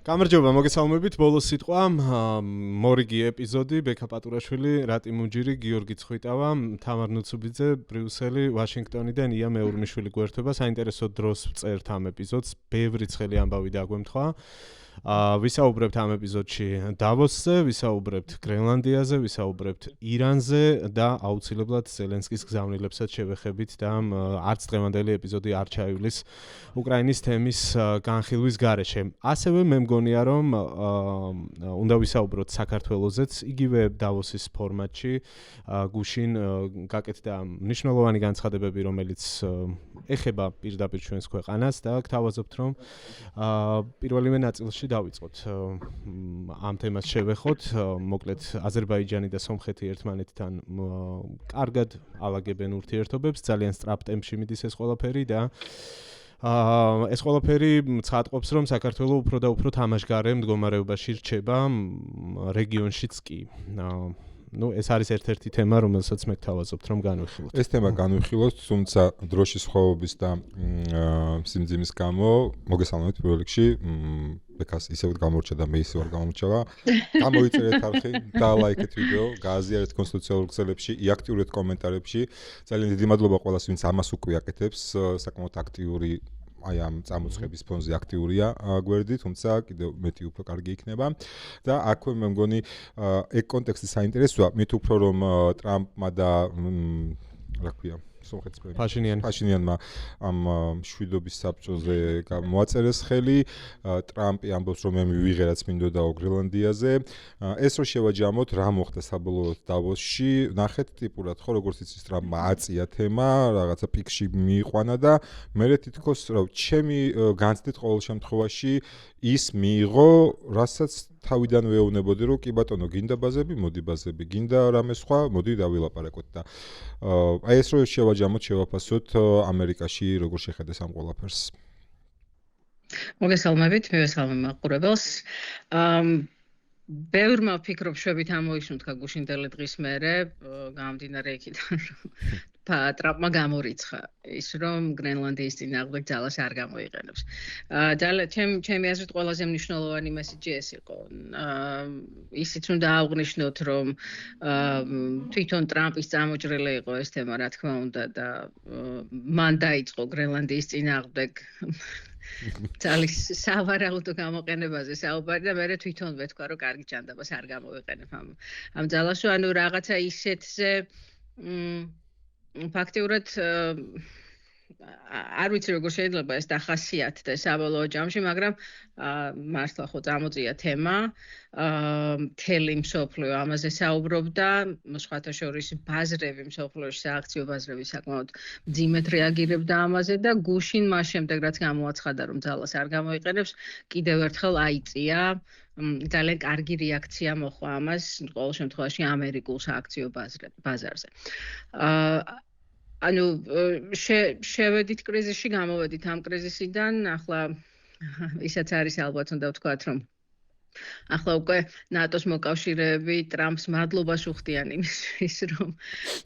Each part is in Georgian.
გამარჯობა, მოგესალმებით. ბოლოს სიტყვა მორიგი ეპიზოდი, ბექა პატურაშვილი, რატი მუნჯირი, გიორგი ცხვითავა, თამარ ნუცუბიძე, ბრიუსელი, ვაშინგტონიდან ია მეურნიშვილი გვერდება. საინტერესო დროს წერთ ამ ეპიზოდს. ბევრი ცხელი ამბავი დაგვემთხვა. ვისაუბრებთ ამ ეპიზოდში დავოსზე, ვისაუბრებთ გრენლანდიაზე, ვისაუბრებთ ირანზე და აუცილებლად ზელენსკის გზავნილებსაც შევეხებით და არც დღევანდელი ეპიზოდი არ ჩაივლის უკრაინის თემის განხილვის გარეშე. ასევე მე მგონია, რომ უნდა ვისაუბროთ საქართველოსზეც, იგივე დავოსის ფორმატში, გუშინ გაკეთდა მნიშვნელოვანი განცხადებები, რომელიც ეხება პირდაპირ ჩვენს ქვეყანას და გთავაზობთ, რომ პირველივე ნაწილში დავიწყოთ ამ თემას შევეხოთ. მოკლედ აზერბაიჯანი და სომხეთი ერთმანეთთან კარგად ალაგებენ ურთიერთობებს, ძალიან სწრაფ ტემპში მიდის ეს ყველაფერი და ეს ყველაფერი ცხადყოფს, რომ საქართველოს უფრო და უფრო თამაშგარე მდგომარეობაში რჩება რეგიონშიც კი. ეს არის ერთ-ერთი თემა, რომელსაც მე გთავაზობთ, რომ განვიხილოთ. ეს თემა განვიხილოთ, თუმცა დროშის ხვევების და სიმძიმის გამო მოგესალმებით პირველ რიგში. ბექას ისევ გამორჩა და მე ისევ არ გამორჩავა. გამოიწერეთ არხი, დალაიქეთ ვიდეო, გააზიარეთ კონსტიტუციურ ქსელებში, აქტიურეთ კომენტარებში. ძალიან დიდი მადლობა ყველას, ვინც ამას უკვე აკეთებს, საკმაოდ აქტიური აი ამ წამოწყების ფონზე აქტიურია გვერდი, თუმცა კიდევ მეტი უფრო კარგი იქნება. და აქვე მე მგონი ეგ კონტექსტი საინტერესოა, მით უფრო რომ ტრამპმა და რა ქვია სომხეთის ფაშინიანმა ამ შვიდობის საბჭოზე მოაწერეს ხელი. ტრამპი ამბობს, რომ მე მივიღერაც მინდოდაო გრენლანდიაზე. ეს რო შევაჯამოთ, რა მოხდა საბოლოოდ დავოსში, ნახეთ ტიპურად, ხო, როგორც იცის ტრამპმა აწია თემა, რაღაცა პიკში მიიყვანა და მე თითქოს რა ჩემი განცდით ყოველ შემთხვევაში ის მიიღო, რასაც თავიდან ვეუბნებოდი, რომ კი ბატონო, გინდა ბაზები, მოდი ბაზები, გინდა რამე სხვა, მოდი დავილაპარაკოთ და აი ეს რო შევაჯამოთ, შევაფასოთ ამერიკაში როგორ შეხედეს ამ ყველაფერს. მოგესალმებით, მივესალმებ მაყურებელს. ბევრმა ფიქრობს შვებით ამოისუნთქა გუშინდელი დღის მერე, გამომდინარე იქიდან ტრამპმა გამორიცხა ის, რომ გრენლანდიის წინააღმდეგ ძალას არ გამოიყენებს. ჩემი აზრით ყველაზე მნიშვნელოვანი მესიჯი ეს იყო. ისიც უნდა აღვნიშნოთ, რომ თვითონ ტრამპის წამოჭრილი იყო ეს თემა, რა თქმა უნდა, და მან დაიწყო გრენლანდიის წინააღმდეგ ძალის სავარაუდო გამოყენებაზე საუბარი და მე თვითონ ვეთქვა, რომ კარგი ჯანდაბას არ გამოვიყენებ ამ ძალას, ანუ რაღაცა ისეთზე ფაქტიურად არ ვიცი როგორ შეიძლება ეს დახასიათდეს საბოლოო ჯამში, მაგრამ მართლა ხო წამოწია თემა, მთელი მსოფლიო ამაზე საუბრობდა, სხვათა შორის ბაზრები მსოფლიოში, სააქციო ბაზრები საკმაოდ მძიმედ რეაგირებდა ამაზე და გუშინ მას შემდეგ რაც გამოაცხადა, რომ ძალას არ გამოიყენებს, კიდევ ერთხელ აიწია ძალიან კარგი რეაქცია მოხდა ამას, ყოველ შემთხვევაში ამერიკულ სააქციო ბაზარზე. ანუ შევედით კრიზისში, გამოვედით ამ კრიზისიდან, ახლა ისაც არის ალბათ უნდა ვთქვათ, რომ ახლა უკვე ნატოს მოკავშირეები ტრამპს მადლობას უხდიან იმისთვის, რომ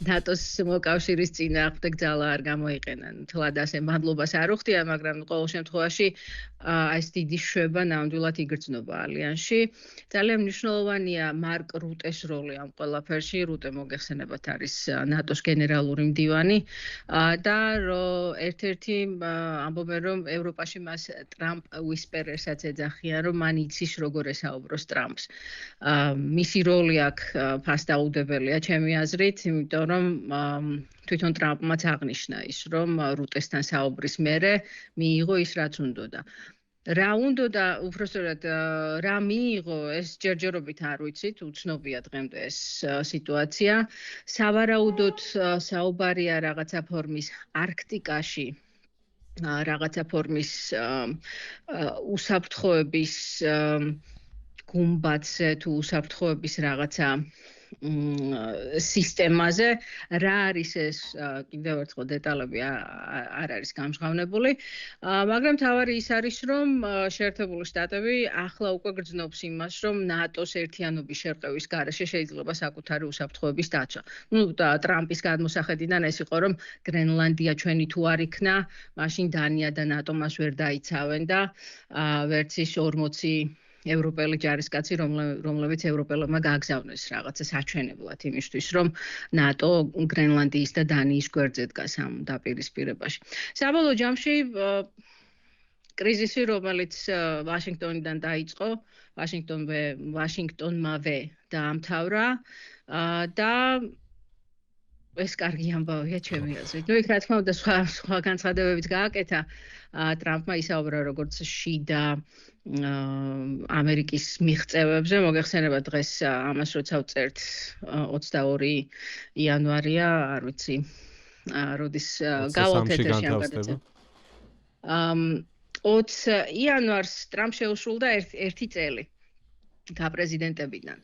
ნატოს მოკავშირის წინააღმდეგ ძალა არ გამოიყენა. თლად ასე მადლობას არ უხდიან, მაგრამ ყოველ შემთხვევაში ეს დიდი შვება ნამდვილად იგრძნობა ალიანსში. ძალიან მნიშვნელოვანია მარკ რუტეს როლი ამ ყველაფერში. რუტე მოგეხსენებათ არის ნატოს გენერალური მდივანი და ერთ-ერთი ამბობენ, რომ ევროპაში მას ტრამპ უისპერერსაც ეძახიან, რომ მან იცის როგორ საუბროს ტრამპს. მისი როლი აქ ფასდაუდებელია ჩემი აზრით, იმიტომ რომ თვითონ ტრამპმაც აღნიშნა ის, რომ რუტესთან საუბრის მერე მიიღო ის, რაც უნდოდა. რა უნდოდა, უბრალოდ რა მიიღო, ეს ჯერჯერობით არ ვიცით, უცნობია დღემდე ეს სიტუაცია. სავარაუდოდ საუბარია რაღაცა ფორმის არქტიკაში, რაღაცა ფორმის უსაფრთხოების გუმბათზე თუ უსაფრთხოების რაღაცა სისტემაზე, რა არის ეს, კიდევ ერთხელ დეტალები არ არის გამჟღავნებული, მაგრამ თავარი ის არის, რომ შეერთებული შტატები ახლა უკვე გრძნობს იმას, რომ ნატოს ერთიანობის შერყევის გარეშე შეიძლება საკუთარი უსაფრთხოების დაცვა. ტრამპის გადმოსახედიდან ეს იყო, რომ გრენლანდია ჩვენი თუ არ იქნა, მაშინ დანია და ნატო მას ვერ დაიცავენ და ვერც ის 40 ევროპელი ჯარისკაცი, რომლებიც ევროპელებმა გააგზავნეს რაღაცა საჩვენებლად იმისთვის, რომ ნატო გრენლანდიის და დანიის გვერდზე დგას ამ დაპირისპირებაში. საბოლოო ჯამში კრიზისი, რომელიც ვაშინგტონიდან დაიწყო, ვაშინგტონმავე დაამთავრა და ეს კარგი ამბავია ჩემი აზრით. იქ რა თქმა უნდა სხვა განცხადებებიც გააკეთა. ტრამპმა ისაუბრა როგორც შიდა ამერიკის მიღწევებზე. მოგეხსენება დღეს ამას როცა ვწერთ 22 იანვარია, არ ვიცი, როდის გავალთ ეთერში ამ გადაცემას. 20 იანვარს ტრამპ შეუსრულდა ერთი წელი გაპრეზიდენტებიდან.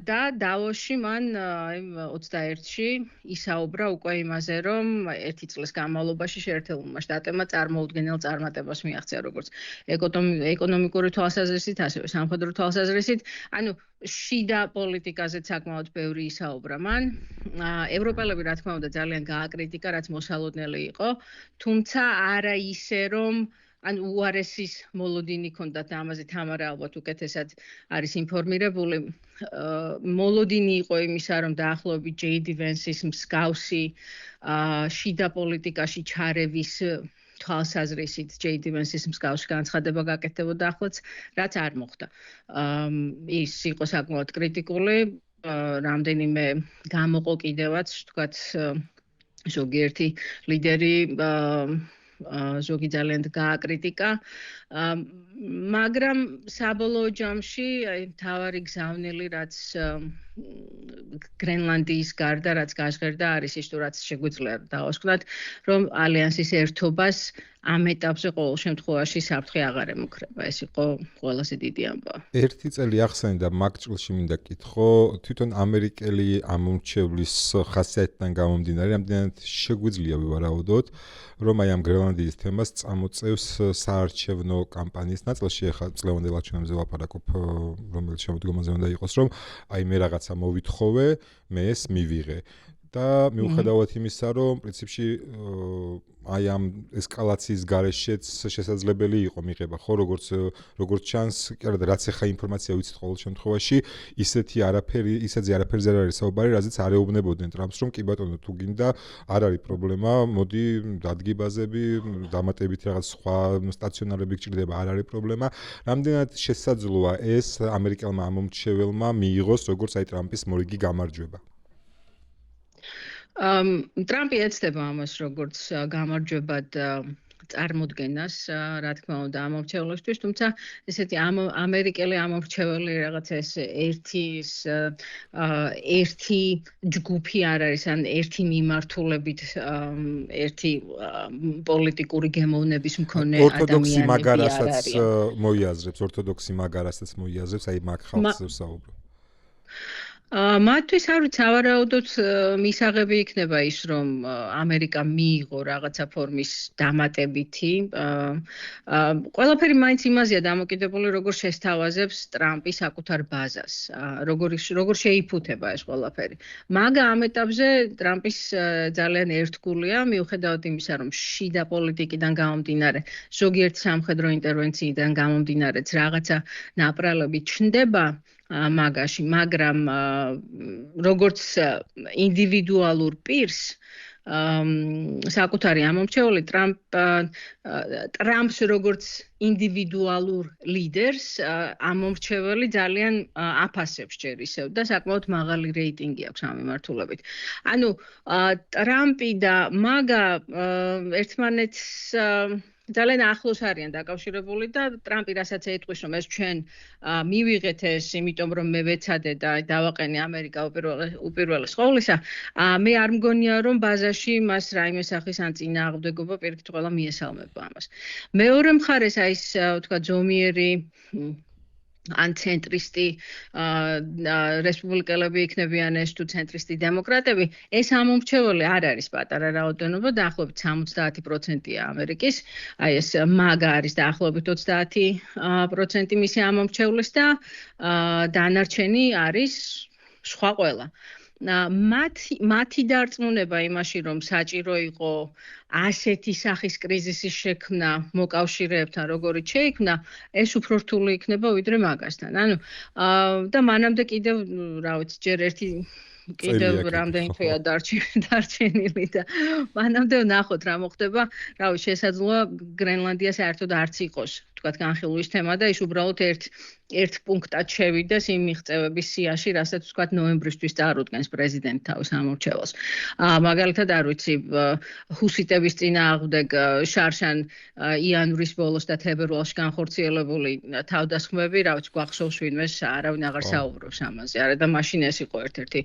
და დავოსში მან 21-ში ისაუბრა უკვე იმაზე, რომ ერთი წლის განმავლობაში შეერთებულმა შტატებმა წარმოუდგენელ წარმატებას მიაღწია როგორც ეკონომიკური თვალსაზრისით, ასევე სამხედრო თვალსაზრისით. ანუ შიდა პოლიტიკაზე საკმაოდ ბევრი ისაუბრა მან. ევროპელები რა თქმა უნდა ძალიან გააკრიტიკა, რაც მოსალოდნელი იყო, თუმცა არა ისე რომ ან უარესის მოლოდინი ჰქონდათ და ამაზე თამარა ალბათ უკეთესად არის ინფორმირებული. მოლოდინი იყო იმისა, რომ დაახლოებით ჯეიდი ვენსის მსგავსი შიდა პოლიტიკაში ჩარევის თვალსაზრისით ჯეიდი ვენსის მსგავსი განცხადება გაკეთდებოდა ახლაც, რაც არ მოხდა. ის იყო საკმაოდ კრიტიკული, რამდენიმე გამოყო კიდევაც, თქვათ, ზოგიერთი ლიდერი ზოგი ძალიან გააკრიტიკა, მაგრამ საბოლოო ჯამში მთავარი გზავნილი, რაც გრენლანდიის გარდა, რაც გაჟღერდა, არის ის, თუ რაც შეგვიძლია დავასკვნათ, რომ ალიანსის ერთობას ამ ეტაპზე ყოველ შემთხვევაში საფრთხე აღარ ემუქრება. ეს იყო ყველაზე დიდი ამბავი. ერთი წელი ახსენდა მაგ ჭრილში მინდა კითხო, თვითონ ამერიკელი ამომრჩევლის ხასიათიდან გამომდინარე, რამდენად შეგვიძლია ვივარაუდოთ, რომ აი ამ გრენლანდიის თემას წამოწევს საარჩევნო კამპანიის ნაწილში, ახლა წლევანდელ არჩევნებზე ვაპარაკობ, რომელიც შემოდგომაზე უნდა იყოს, რომ აი მე რაღაცა მოვითხოვე, მე ეს მივიღე. და მიუხედავად იმისა, რომ პრინციპში აი ამ ესკალაციის გარეშეც შესაძლებელი იყო მიღება, ხო, როგორც ჩანს, კიდევ რაც ახლა ინფორმაცია ვიცით ყოველ შემთხვევაში, ისეთი არაფერზე არ არის საუბარი, რაზეც არ ეუბნებოდნენ ტრამპს, რომ კი ბატონო, თუ გინდა, არ არის პრობლემა, მოდი დადგი ბაზები, დამატებით რაღაც სხვა სტაციონარები გჭირდება, არ არის პრობლემა. რამდენად შესაძლოა ეს ამერიკელმა ამომრჩეველმა მიიღოს, როგორც აი ტრამპის მორიგი გამარჯვება? ტრამპი ეცდება ამას როგორც გამარჯვებად წარმოდგენას, რა თქმა უნდა, ამომრჩევლისთვის, თუმცა ესეთი ამერიკელი ამომრჩეველი რაღაცა ეს ერთი ჯგუფი არ არის, ან ერთი მიმართულებით ერთი პოლიტიკური გემოვნების მქონე ორთოდოქსი ადამიანები მაგარასაც მოიაზრებს, აი მაგ ხალხს ვსაუბრობ. მათთვის არ ვიცი, სავარაუდოდ მისაღები იქნება ის, რომ ამერიკა მიიღო რაღაცა ფორმის დამატებითი. ყველაფერი მაინც იმაზეა დამოკიდებული, როგორ შესთავაზებს ტრამპი საკუთარ ბაზას, როგორ შეიფუთება ეს ყველაფერი. მაგრამ ამ ეტაპზე ტრამპის ძალიან ერთგულია, მიუხედავად იმისა, რომ შიდა პოლიტიკიდან გამომდინარე, ზოგიერთი სამხედრო ინტერვენციიდან გამომდინარეც რაღაცა ნაპრალები ჩნდება მაგაში, მაგრამ როგორც ინდივიდუალურ პირს საკუთარი ამომრჩეველი ტრამპს როგორც ინდივიდუალურ ლიდერს ამომრჩეველი ძალიან აფასებს ჯერ ისევ და საკმაოდ მაღალი რეიტინგი აქვს ამ მიმართულებით. ანუ ტრამპი და მაგა ერთმანეთს ძალიან ახლოს არიან დაკავშირებული და ტრამპი რასაც ეტყვის, რომ ეს ჩვენ მივიღეთ ეს, იმიტომ რომ მე ვეცადე და დავაყენე ამერიკა უპირველეს ყოვლისა, მე არ მგონია რომ ბაზაში მას რაიმე სახის ან წინააღმდეგობა პირიქით ყველა მიესალმება ამას. მეორე მხარეს აი ეს თქვა ზომიერი ან ცენტრისტი რესპუბლიკელები იქნებიან ეს თუ ცენტრისტი დემოკრატები, ეს ამომრჩეველი არ არის პატარა რაოდენობა, დაახლოებით 70%-ია ამერიკის, აი ეს მაგა არის დაახლოებით 30% მისი ამომრჩევლის და დანარჩენი არის სხვა ყველა. მათი დარწმუნება იმაში, რომ საჭირო იყო ასეთი სახის კრიზისის შექმნა მოკავშირეებთან, როგორიც შეიქმნა, ეს უფრო რთული იქნება ვიდრე მაგასთან. ანუ და მანამდე კიდევ, რა ვიცი, ჯერ ერთი კიდევ რამდენი თვეა დარჩენილი და მანამდე ვნახოთ რა მოხდება. რა ვიცი, შესაძლოა გრენლანდია საერთოდ არც იყოს, თქვათ, განხილვის თემა და ის უბრალოდ ერთ პუნქტად შევიდეს იმ მიღწევების სიაში, რასაც თქვათ ნოემბრისთვის წარუდგენს პრეზიდენტი თავის ამორჩევალს. მაგალითად, არ ვიცი, ჰუსიტების წინააღმდეგ შარშან იანვრის ბოლოს და თებერვალში განხორციელებული თავდასხმები, რა ვიცი, გვახსოვს ვინმეს, არავინ აღარ საუბრობს ამაზე. არა და მაშინ ეს იყო ერთ-ერთი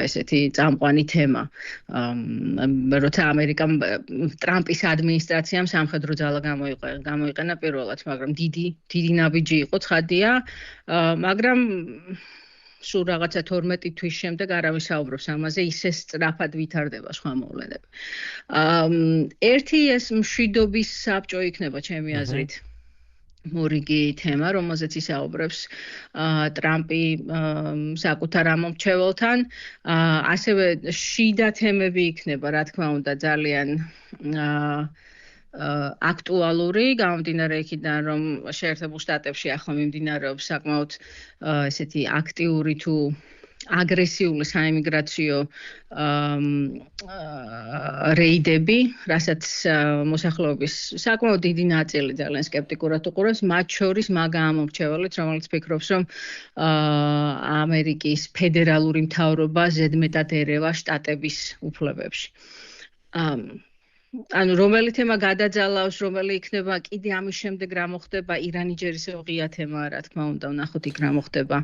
ესეთი წამყვანი თემა. როცა ამერიკამ ტრამპის ადმინისტრაციამ სამხედრო ძალა გამოიყენა პირველად, მაგრამ დიდი ნაბიჯი იყო, ცხადია, მაგრამ სულ რაღაცა 12 თვის შემდეგ არავინ საუბრობს ამაზე, ისე სწრაფად ვითარდება სხვა მოვლენები. ერთი ეს მშვიდობის საბჭო იქნება ჩემი აზრით. მორიგი თემა, რომელზეც ისაუბრებს ტრამპი საკუთარ ამორჩევალთან, ასევე შიდა თემები იქნება, რა თქმა უნდა, ძალიან აქტუალური, გამომდინარე იქიდან, რომ შეერთებულ შტატებში ახლა მიმდინარეობს საკმაოდ ესეთი აქტიური თუ აგრესიული საიმიგრაციო რეიდები, რასაც მოსახლეობის საკმაოდ დიდი ნაწილი ძალიან სკეპტიკურად უყურებს, მათ შორის მაგა ამორჩევალიც, რომელიც ფიქრობს, რომ ამერიკის ფედერალური მთავრობა ზედმეტად ერევა შტატების უფლებებში. ანუ რომელი თემა გადაძალავს, რომელი იქნება, კიდე ამის შემდეგ რა მოხდება, ირანი ჯერ ისევ ღია თემაა, რა თქმა უნდა, ვნახოთ იქ რა მოხდება.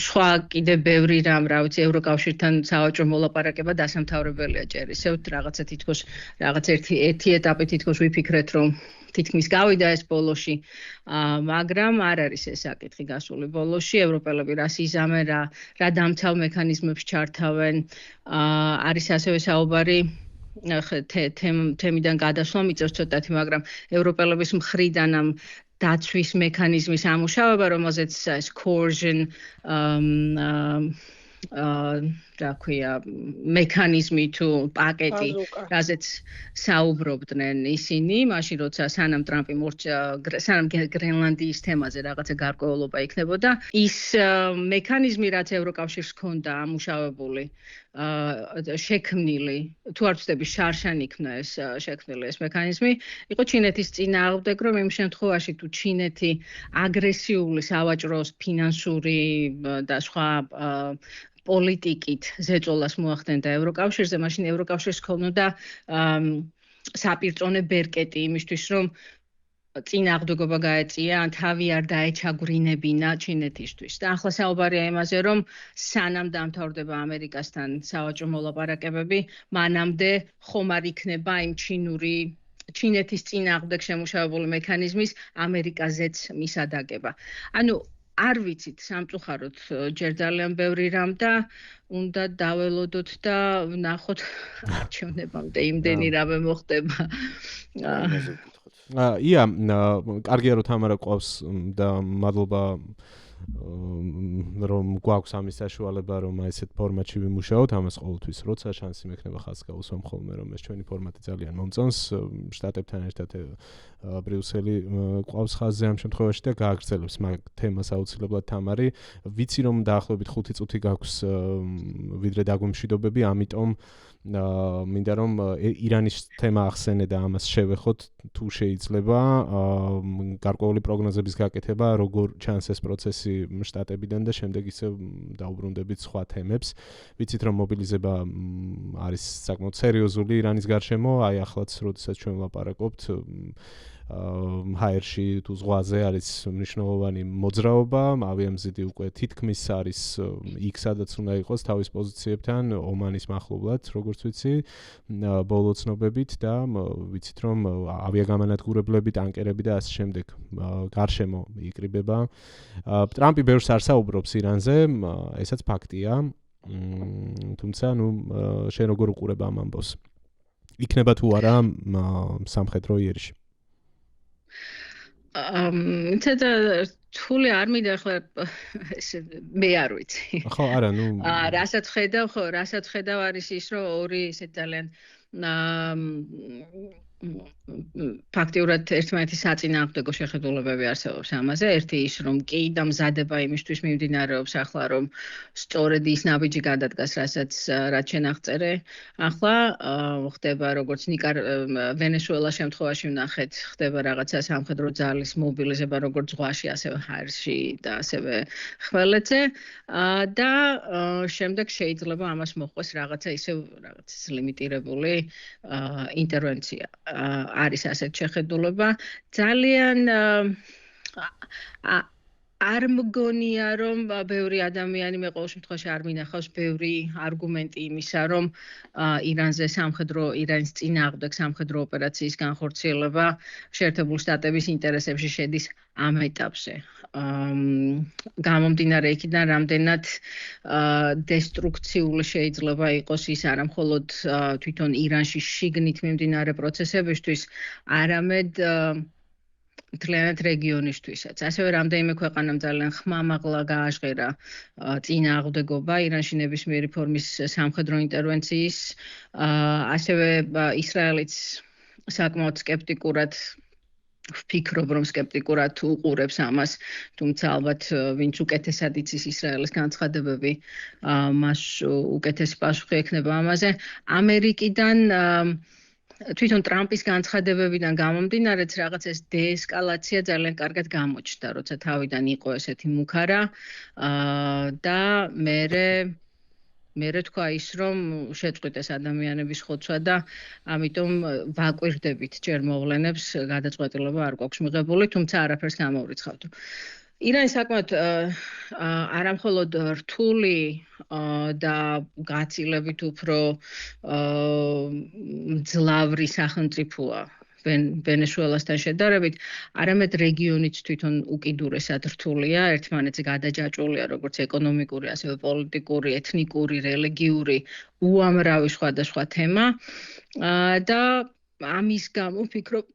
სხვა კიდე ბევრი რამ, რა ვიცი, ევროკავშირთან სავაჭრო მოლაპარაკება დასამთავრებელია ჯერ ისევ, რაღაცა თითქოს რაღაც ერთი ეტაპი თითქოს ვიფიქრეთ, რომ თითქმის გავიდა ეს ბოლოში, მაგრამ არ არის ეს საკითხი გასული ბოლოში, ევროპელები რას იზამენ, რა დამცავ მექანიზმებს ჩართავენ, არის ასევე საუბარი თემიდან გადასვლა მიწევს ცოტათი, მაგრამ ევროპელების მხრიდან ამ დაცვის მექანიზმის ამუშავება, რომელზეც ეს coercion რა ქვია, მექანიზმი თუ პაკეტი, რაზეც საუბრობდნენ ისინი, მაშინ როცა სანამ ტრამპი სანამ გრენლანდიის თემაზე რაღაცა გარკვეულობა იქნებოდა, ის მექანიზმი, რაც ევროკავშირს ჰქონდა ამუშავებული, შექმნილი, თუ არ ვცდები, შარშან იქნა ეს შექმნილი ეს მექანიზმი, იყო ჩინეთის წინააღმდეგ, რომ იმ შემთხვევაში თუ ჩინეთი აგრესიული სავაჭრო, ფინანსური და სხვა პოლიტიკით ზეწოლას მოახდენდა ევროკავშირზე, მაშინ ევროკავშირს ჰქონოდა საპირწონე ბერკეტი იმისთვის, რომ წინააღმდეგობა გაეწია, ან თავი არ დაეჩაგვრინებინა ჩინეთისთვის. და ახლა საუბარია იმაზე, რომ სანამ დამთავრდება ამერიკასთან სავაჭრო მოლაპარაკებები, მანამდე ხომ არ იქნება იმ ჩინეთის წინააღმდეგ შემუშავებული მექანიზმის ამერიკაზეც მისადაგება. ანუ არ ვიცით სამწუხაროდ ჯერ ძალიან ბევრი რამ და უნდა დაველოდოთ და ვნახოთ არჩევნებამდე იმდენი რამე მოხდება. ია, კარგია რომ თამარა ყავს და მადლობა რომ გვაქვს ამის საშუალება რომ ესეთ ფორმატში ვიმუშაოთ, ამას ყოველთვის როცა შანსი მექნება ხალხს გავუსვამ ხოლმე რომ ეს ჩვენი ფორმატი ძალიან მომწონს, შტატებთან ერთად ბრიუსელი ყავს ხაზზე ამ შემთხვევაში და გააგრძელებს მაგ თემას აუცილებლად თამარი. ვიცი რომ დაახლოებით 5 წუთი გაქვს ვიდრე დაგვიმშვიდობები, ამიტომ მინდა რომ ირანის თემა ახსენე და ამას შევეხოთ თუ შეიძლება, გარკვეული პროგნოზების გაკეთება, როგორ ჩანს ეს პროცესი შტატებიდან და შემდეგ ისევ დაუბრუნდებით სხვა თემებს. ვიცით რომ მობილიზება არის საკმაოდ სერიოზული ირანის გარშემო, აი ახლაც როდესაც ჩვენ ვლაპარაკობთ ჰაერში თუ ზღვაზე არის მნიშვნელოვანი მოძრაობა, ავიამზიდი უკვე თითქმის არის იქ სადაც უნდა იყოს თავის პოზიციებთან, ომანის მახლობლად, როგორც ვიცი, ბოლო ცნობებით და ვიცით რომ ავიაგამანადგურებლები, ტანკერები და ასე შემდეგ გარშემო იკრიბება. ტრამპი ბევრს არ საუბრობს ირანზე, ესაც ფაქტია. თუმცა, შენ როგორ უყურებ ამ ამბავს? იქნება თუ არა სამხედრო იერიში? რთული არ მინდა ახლა მე არ ვიცი. ხო, არა, ნუ რასაც ხედავ არის ის, რომ ორი ისეთ ძალიან ფაქტიურად ერთმანეთის საწინააღმდეგო შეხედულებები არსებობს ამაზე. ერთი ის, რომ კი და მზადება იმისთვის მიმდინარეობს ახლა, რომ სწორედ ის ნაბიჯი გადადგას, რაც შენ აღწერე. ახლა ხდება როგორც ვენესუელას შემთხვევაში ვნახეთ, ხდება რაღაცა სამხედრო ძალის მობილიზება როგორც ზღვაში, ასევე ჰაერში და ასევე ხმელეთზე და შემდეგ შეიძლება ამას მოჰყვეს რაღაცა ლიმიტირებული ინტერვენცია. არის ასეთ შეხედულება. ძალიან არ მგონია, რომ ბევრი ადამიანი მე ყოველ შემთხვევაში არ მინახავს ბევრი არგუმენტი იმისა, რომ ირანის წინააღმდეგ სამხედრო ოპერაციის განხორციელება შეერთებული შტატების ინტერესებში შედის ამ ეტაპზე. გამომდინარე იქიდან, რამდენად დესტრუქციული შეიძლება იყოს ის არა მხოლოდ თვითონ ირანში შიგნით მიმდინარე პროცესებისთვის, არამედ მთლიანად რეგიონისთვისაც. ასევე რამდენიმე ქვეყანამ ძალიან ხმამაღლა გააჟღერა წინააღმდეგობა ირანში ნებისმიერი ფორმის სამხედრო ინტერვენციის. ასევე ისრაელიც საკმაოდ სკეპტიკურად ვფიქრობ, რომ სკეპტიკურად უყურებს ამას, თუმცა ალბათ ვინც უკეთესად იცის ისრაელის განცხადებები, მას უკეთესი პასუხი ექნება ამაზე. ამერიკიდან თვითონ ტრამპის განცხადებებიდან გამომდინარეც რაღაც ეს დეესკალაცია ძალიან კარგად გამოჩნდა, როცა თავიდან იყო ესეთი მუქარა და მე თქვა ის, რომ შეწყვიტეს ადამიანების ხოცვა და ამიტომ ვაკვირდებით ჯერ მოვლენებს, გადაწყვეტილება არ გვაქვს მიღებული, თუმცა არაფერს გამოვრიცხავთ. ირანი საკმაოდ არამხოლოდ რთული და გაცილებით უფრო მძლავრი სახელმწიფოა ვენესუელასთან შედარებით, არამედ რეგიონიც თვითონ უკიდურესად რთულია, ერთმანეთზე გადაჯაჭვულია როგორც ეკონომიკური, ასევე პოლიტიკური, ეთნიკური, რელიგიური, უამრავი სხვადასხვა თემა და ამის გამო ვფიქრობ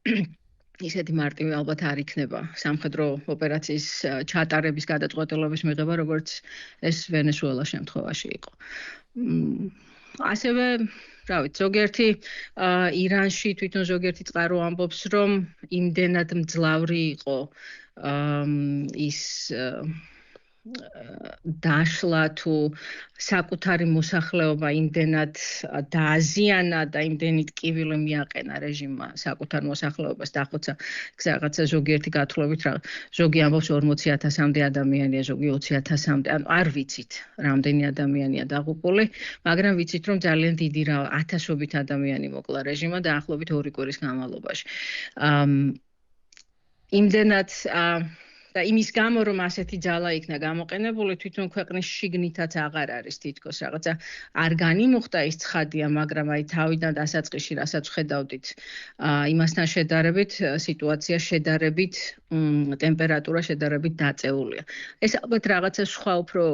ისეთი მარტივი ალბათ არ იქნება სამხედრო ოპერაციის ჩატარების გადაწყვეტილების მიღება, როგორც ეს ვენესუელას შემთხვევაში იყო. ასევე, ზოგიერთი ირანში თვითონ ზოგიერთი წყარო ამბობს, რომ იმდენად მძლავრი იყო ის დაშლა თუ საკუთარი მოსახლეობა იმდენად დააზიანა და იმდენით კივილი მიაყენა რეჟიმმა საკუთარ მოსახლეობას დახოცა რაღაცა ზოგიერთი გათვლებით ზოგი ამბობს 40,000-მდე ადამიანია, ზოგი 20,000-მდე, ანუ არ ვიცით რამდენი ადამიანია დაღუპული, მაგრამ ვიცით რომ ძალიან დიდი ათასობით ადამიანი მოკლა რეჟიმმა დაახლოებით 2 კვირის განმავლობაში. იმდენად და იმის გამო რომ ასეთი ძალა იქნა გამოყენებული, თვითონ ქვეყნის შიგნითაც აღარ არის თითქოს რაღაცა არ განიმუხტა ის ცხადია, მაგრამ აი თავიდან დასაწყისში რასაც ხედავდით, იმასთან შედარებით სიტუაცია შედარებით ტემპერატურა შედარებით დაწეულია. ეს ალბათ რაღაცა სხვა უფრო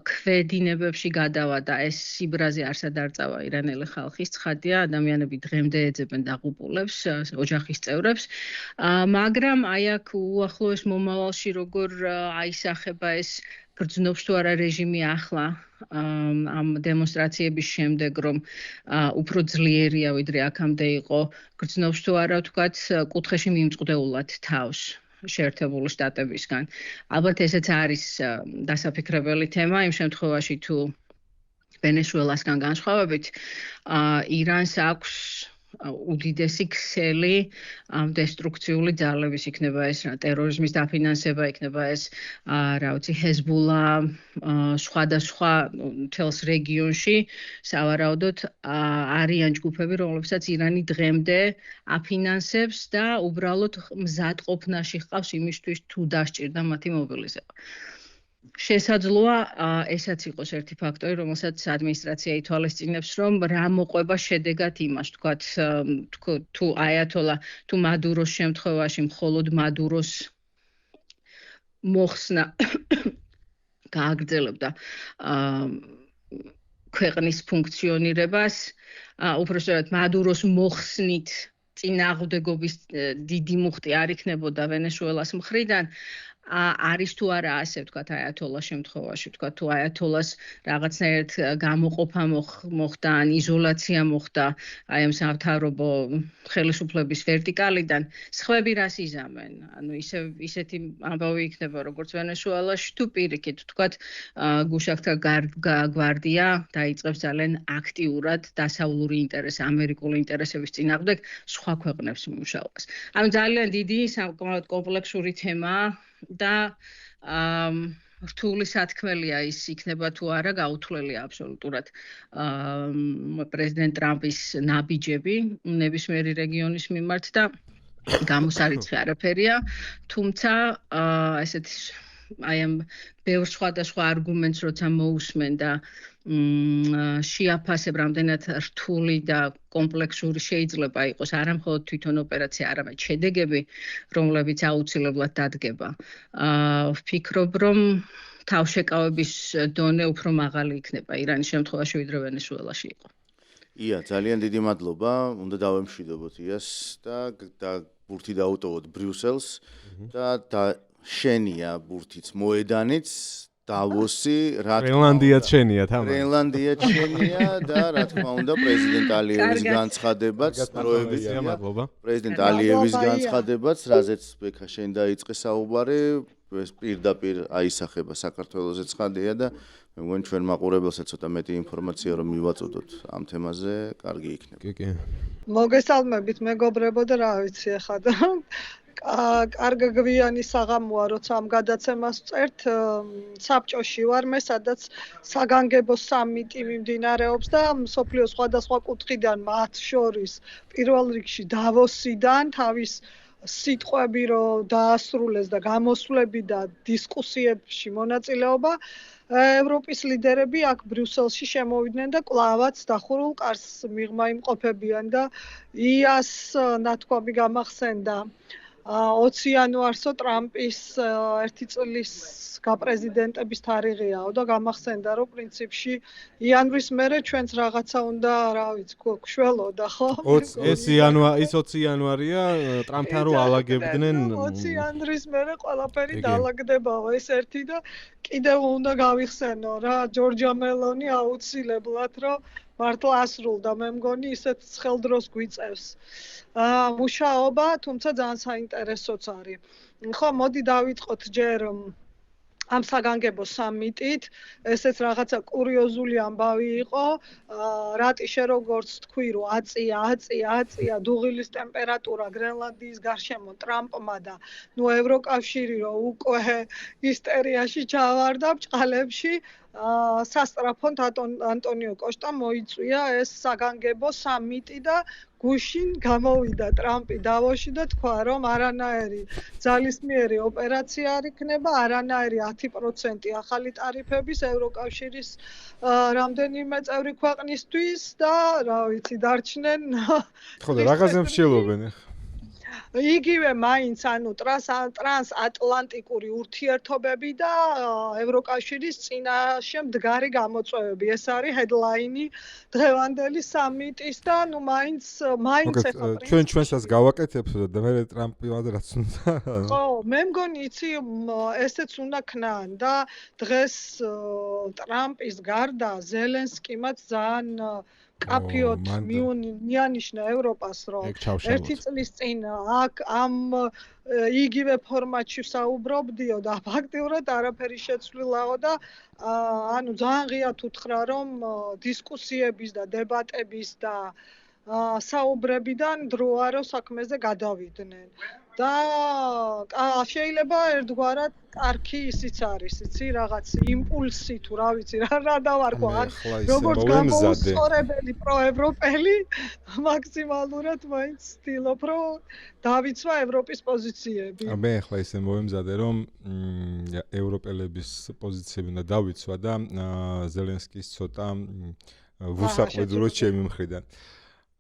ქვედინებებში გადავა და ეს სიბრაზე არსად არ წავა ირანელი ხალხის ცხადია, ადამიანები დღემდე ეძებენ დაღუპულებს, ოჯახის წევრებს, მაგრამ აი აქ უახლოეს მომავალში როგორ აისახება ეს გრძნობს თუ არა რეჟიმი ახლა ამ დემონსტრაციების შემდეგ, რომ უფრო ძლიერია ვიდრე აქამდე იყო, გრძნობს თუ არა ვთქვათ კუთხეში მიმწყდეულად თავს შეერთებული შტატებისგან. ალბათ ესეც არის დასაფიქრებელი თემა იმ შემთხვევაში თუ ვენესუელასგან განსხვავებით ირანს აქვს უდიდესი ქსელი დესტრუქციული ძალების, იქნება ეს ტერორიზმის დაფინანსება, იქნება ეს ჰეზბოლა სხვადასხვა მთელს რეგიონში სავარაუდოდ არიან ჯგუფები, რომლებსაც ირანი დღემდე აფინანსებს და უბრალოდ მზადყოფნაში ჰყავს იმისთვის თუ დასჭირდა მათი მობილიზება. შესაძლოა ესაც იყოს ერთი ფაქტორი, რომელსაც ადმინისტრაცია ითვალისწინებს, რომ რა მოყვება შედეგად იმას, თქვათ, თუ აიათოლა, თუ მადუროს შემთხვევაში მხოლოდ მადუროს მოხსნა გააგრძელებდა ქვეყნის ფუნქციონირებას, უпростоრად მადუროს მოხსნით წინააღმდეგობის დიდი მუხტი არ იქნებოდა ვენესუელას მხრიდან, არის თუ არა ასე ვთქვათ აიათოლას შემთხვევაში ვთქვათ თუ აიათოლას რაღაცნაირად გამოყოფა მოხდა ან იზოლაცია მოხდა აი ამ სამთავრობო ხელისუფლების ვერტიკალიდან სხვები რას იზამენ ანუ ისეთი ამბავი იქნება როგორც ვენესუელაში თუ პირიქით ვთქვათ გუშაქთა გვარდია დაიწყებს ძალიან აქტიურად დასავლური ინტერესი ამერიკული ინტერესების წინააღმდეგ სხვა ქვეყნებს მუშაობას ამ ძალიან დიდი საკმაოდ კომპლექსური თემაა და რთული სათქმელია ის იქნება თუ არა გაუთვლელი აბსოლუტურად პრეზიდენტ ტრამპის ნაბიჯები ნებისმიერი რეგიონის მიმართ და გამოსარიცხი არაფერია თუმცა ესეთ აი ამ ბევრ სხვადასხვა არგუმენტს როცა მოусმენ და შეაფასებ რამდენად რთული და კომპლექსური შეიძლება იყოს არა მხოლოდ თვითონ ოპერაცია, არამედ შედეგები, რომლებიც აუცილებლად დადგება. ვფიქრობ, რომ თავშეკავების დონე უფრო მაღალი იქნება ირანის შემთხვევაში, ვიდრე ვენესუელაში იყო. ია, ძალიან დიდი მადლობა. უნდა დავემშვიდობოთ იას და ბურთი დაუტოვოთ ბრიუსელს და შენია ბურთიც მოედანიც დავოსი გრენლანდიაც შენია თამარ გრენლანდიაც შენია და რა თქმა უნდა პრეზიდენტ ალიევის განცხადებაც პროებია პრეზიდენტ ალიევის განცხადებაც რაზეც ბექა შენ დაიწყე საუბარი ეს პირდაპირ აისახება საქართველოზე ცხადია და მე მგონი ჩვენ მაყურებელსაც ცოტა მეტი ინფორმაცია რომ მივაწოდოთ ამ თემაზე კარგი იქნება კი მოგესალმებით მეგობრებო და რა ვიცი ახლა და კარგი გვიანი საღამოა როცა ამ გადაცემას წერთ საბჭოში ვარ მე სადაც საგანგებო სამიტი მიმდინარეობს და მსოფლიოს სხვადასხვა კუთხიდან მათ შორის პირველ რიგში დავოსიდან თავის სიტყვები რომ დაასრულეს და გამოსვლები და დისკუსიებში მონაწილეობა ევროპის ლიდერები აქ ბრიუსელში შემოვიდნენ და კლავაც დახურულ კარს მიღმა იმყოფებიან და იას ნათქვამი გამახსენდა 20 იანვარსო ტრამპის 1 წლის გაპრეზიდენტების თარიღიაო და გამახსენდა რომ პრინციპში იანვრის მერე ჩვენც რაღაცა უნდა რა ვიცი გშველოდა ხო ის 20 იანვარია ტრამპთან რო ალაგებდნენ 20 იანვრის მერე ყველაფერი დაალაგდებაო ეს ერთი და კიდევ უნდა გავიხსენო რა ჯორჯა მელონი აუცილებლად რომ მართლა ასრულდა მე მგონი ისეთ ხელდროს გვიწევს მუშაობა, თუმცა ძალიან საინტერესოც არის. ხო, მოდი დავიწყოთ ჯერ ამ საგანგებო სამიტით, ესეც რაღაცა კურიოზული ამბავი იყო, რატიშე როგორც თქვი, რომ აწია დუღილის ტემპერატურა გრენლანდიის გარშემო ტრამპმა და ნუ ევროკავშირი რომ უკვე ისტერიაში ჩავარდა ბჭყალებში სასტრაფონთ ანტონიო კოშტამ მოიწვია ეს საგანგებო სამიტი და გუშინ გამოვიდა ტრამპი დავოსში და თქვა რომ არანაირი ძალისმიერი ოპერაცია არ იქნება, არანაირი 10% ახალი ტარიფების ევროკავშირის რამდენიმე წევრი ქვეყნისთვის და რა ვიცი დარჩნენ ხო და რაღაცა მსჯელობენ ახლა იგივე მაინც ანუ ტრანსატლანტიკური ურთიერთობები და ევროკავშირის წინაშე მდგარი გამოწვევები ეს არის ჰედლაინი დღევანდელი სამიტის და ნუ მაინც ეხლა ჩვენსაც გავაკეთებთ და მე ტრამპი რაც უნდა ხო მე მგონი იცი ესეც უნდა ქნან და დღეს ტრამპის გარდა ზელენსკიმაც ძალიან კაფიოთ მიანიშნა ევროპას რომ 1 წლის წინ აქ ამ იგივე ფორმატში საუბრობდიო და ფაქტიურად არაფერი შეცვლილაო და ანუ ძალიან ღიად უთხრა რომ დისკუსიების და დებატების და საუბრებიდან დროა რომ საქმეზე გადავიდნენ და შეიძლება ერთგვარად კარგი ისიც არის, იცი, რაღაც იმპულსი თუ რა vicი, რა დავარქვა, როგორც გამოუსწორებელი პროევროპელი, მაქსიმალურად მაინც ვცდილობ, რომ დავიცვა ევროპის პოზიციები. მე ახლა ისე მოვემზადე, რომ ევროპელების პოზიციები უნდა დავიცვა და ზელენსკის ცოტა ვუსაყვედურო ჩემი მხრიდან.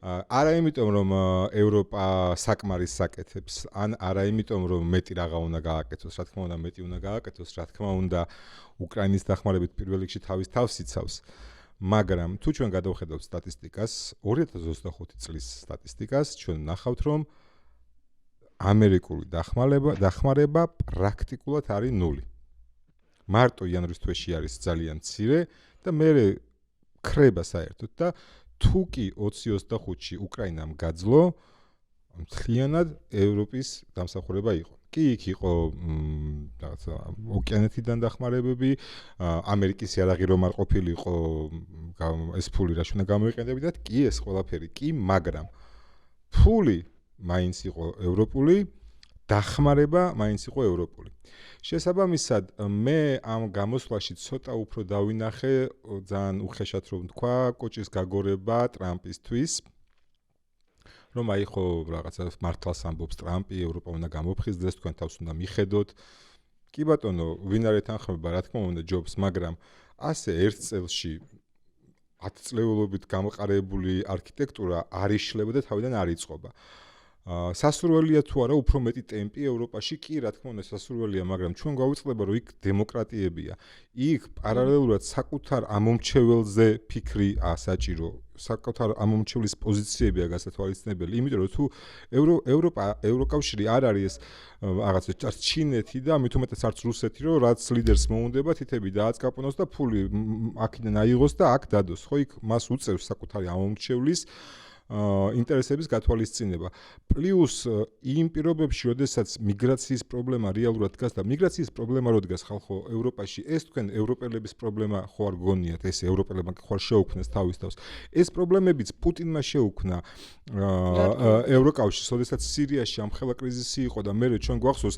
არა იმიტომ რომ ევროპა საკმარის საკეთებს, ან არა იმიტომ რომ მეტი რაღა უნდა გააკეთოს, რა თქმა უნდა მეტი უნდა გააკეთოს, რა თქმა უნდა უკრაინის დახმარებით პირველ რიგში თავის თავს იცავს, მაგრამ თუ ჩვენ გადავხედავთ სტატისტიკას, 2025 წლის სტატისტიკას, ჩვენ ნახავთ რომ ამერიკული დახმარება პრაქტიკულად არის 0. მარტო იანვრის თვეში არის ძალიან მცირე და მე ხრება საერთოდ და თუ კი 2025-ში უკრაინამ გაძლო მთლიანად ევროპის დამსახურება იყო. კი იქ იყო რაღაცა ოკეანეთიდან დახმარებები, ამერიკის იარაღი რომ არ ყოფილიყო ეს ფული რა უნდა გამოიყენებინათ, კი ეს ყველაფერი კი, მაგრამ ფული მაინც იყო ევროპული, დახმარება მაინც იყო ევროპული. შესაბამისად, მე ამ გამოსვლაში ცოტა უფრო დავინახე ძალიან უხეშად რომ თქვა, კოჭის გაგორება ტრამპისთვის. რომ აი ხო რაღაცა მართლაც ამბობს ტრამპი, ევროპა უნდა გამოფხიზდეს, თქვენ თავს უნდა მიხედოთ. კი ბატონო, ვინ არ ეთანხმება, რა თქმა უნდა, ჯობს, მაგრამ ასე ერთ წელში 10 წლეულობით გამოყარებული არქიტექტურა არ იშლება და თავიდან არ იწყობა. სასურველია თუ არა უფრო მეტი ტემპი ევროპაში, კი რა თქმა უნდა სასურველია, მაგრამ ჩვენ გვაუწყდება რომ იქ დემოკრატიებია. იქ პარალელურად საკუთარ ამომრჩეველზე ფიქრი საჭირო, საკუთარ ამომრჩევლის პოზიციებია გასათვალისწინებელი, იმიტომ რომ თუ ევროკავშირი არ არის რაღაცა ჩინეთი და მით უმეტეს არც რუსეთი, რომ რაც ლიდერს მოუნდება თითები დააწყაპონოს და ფული აქედან აიღოს და აქ დადოს. ხო იქ მას უწევს საკუთარი ამომრჩევლის ინტერესების გათვალისწინება. პლუს იმ პირობებში, როდესაც მიგრაციის პრობლემა რეალურად დგას და მიგრაციის პრობლემა რო დგას ხალხო ევროპაში, ეს თქვენ ევროპელების პრობლემა ხო არ გონიათ, ეს ევროპელებმა ხო არ შეუქმნეს თავის თავს. ეს პრობლემებიც პუტინმა შეუქმნა ევროკავშირს, როდესაც სირიაში ამხელა კრიზისი იყო და მე ჩვენ გვახსოვს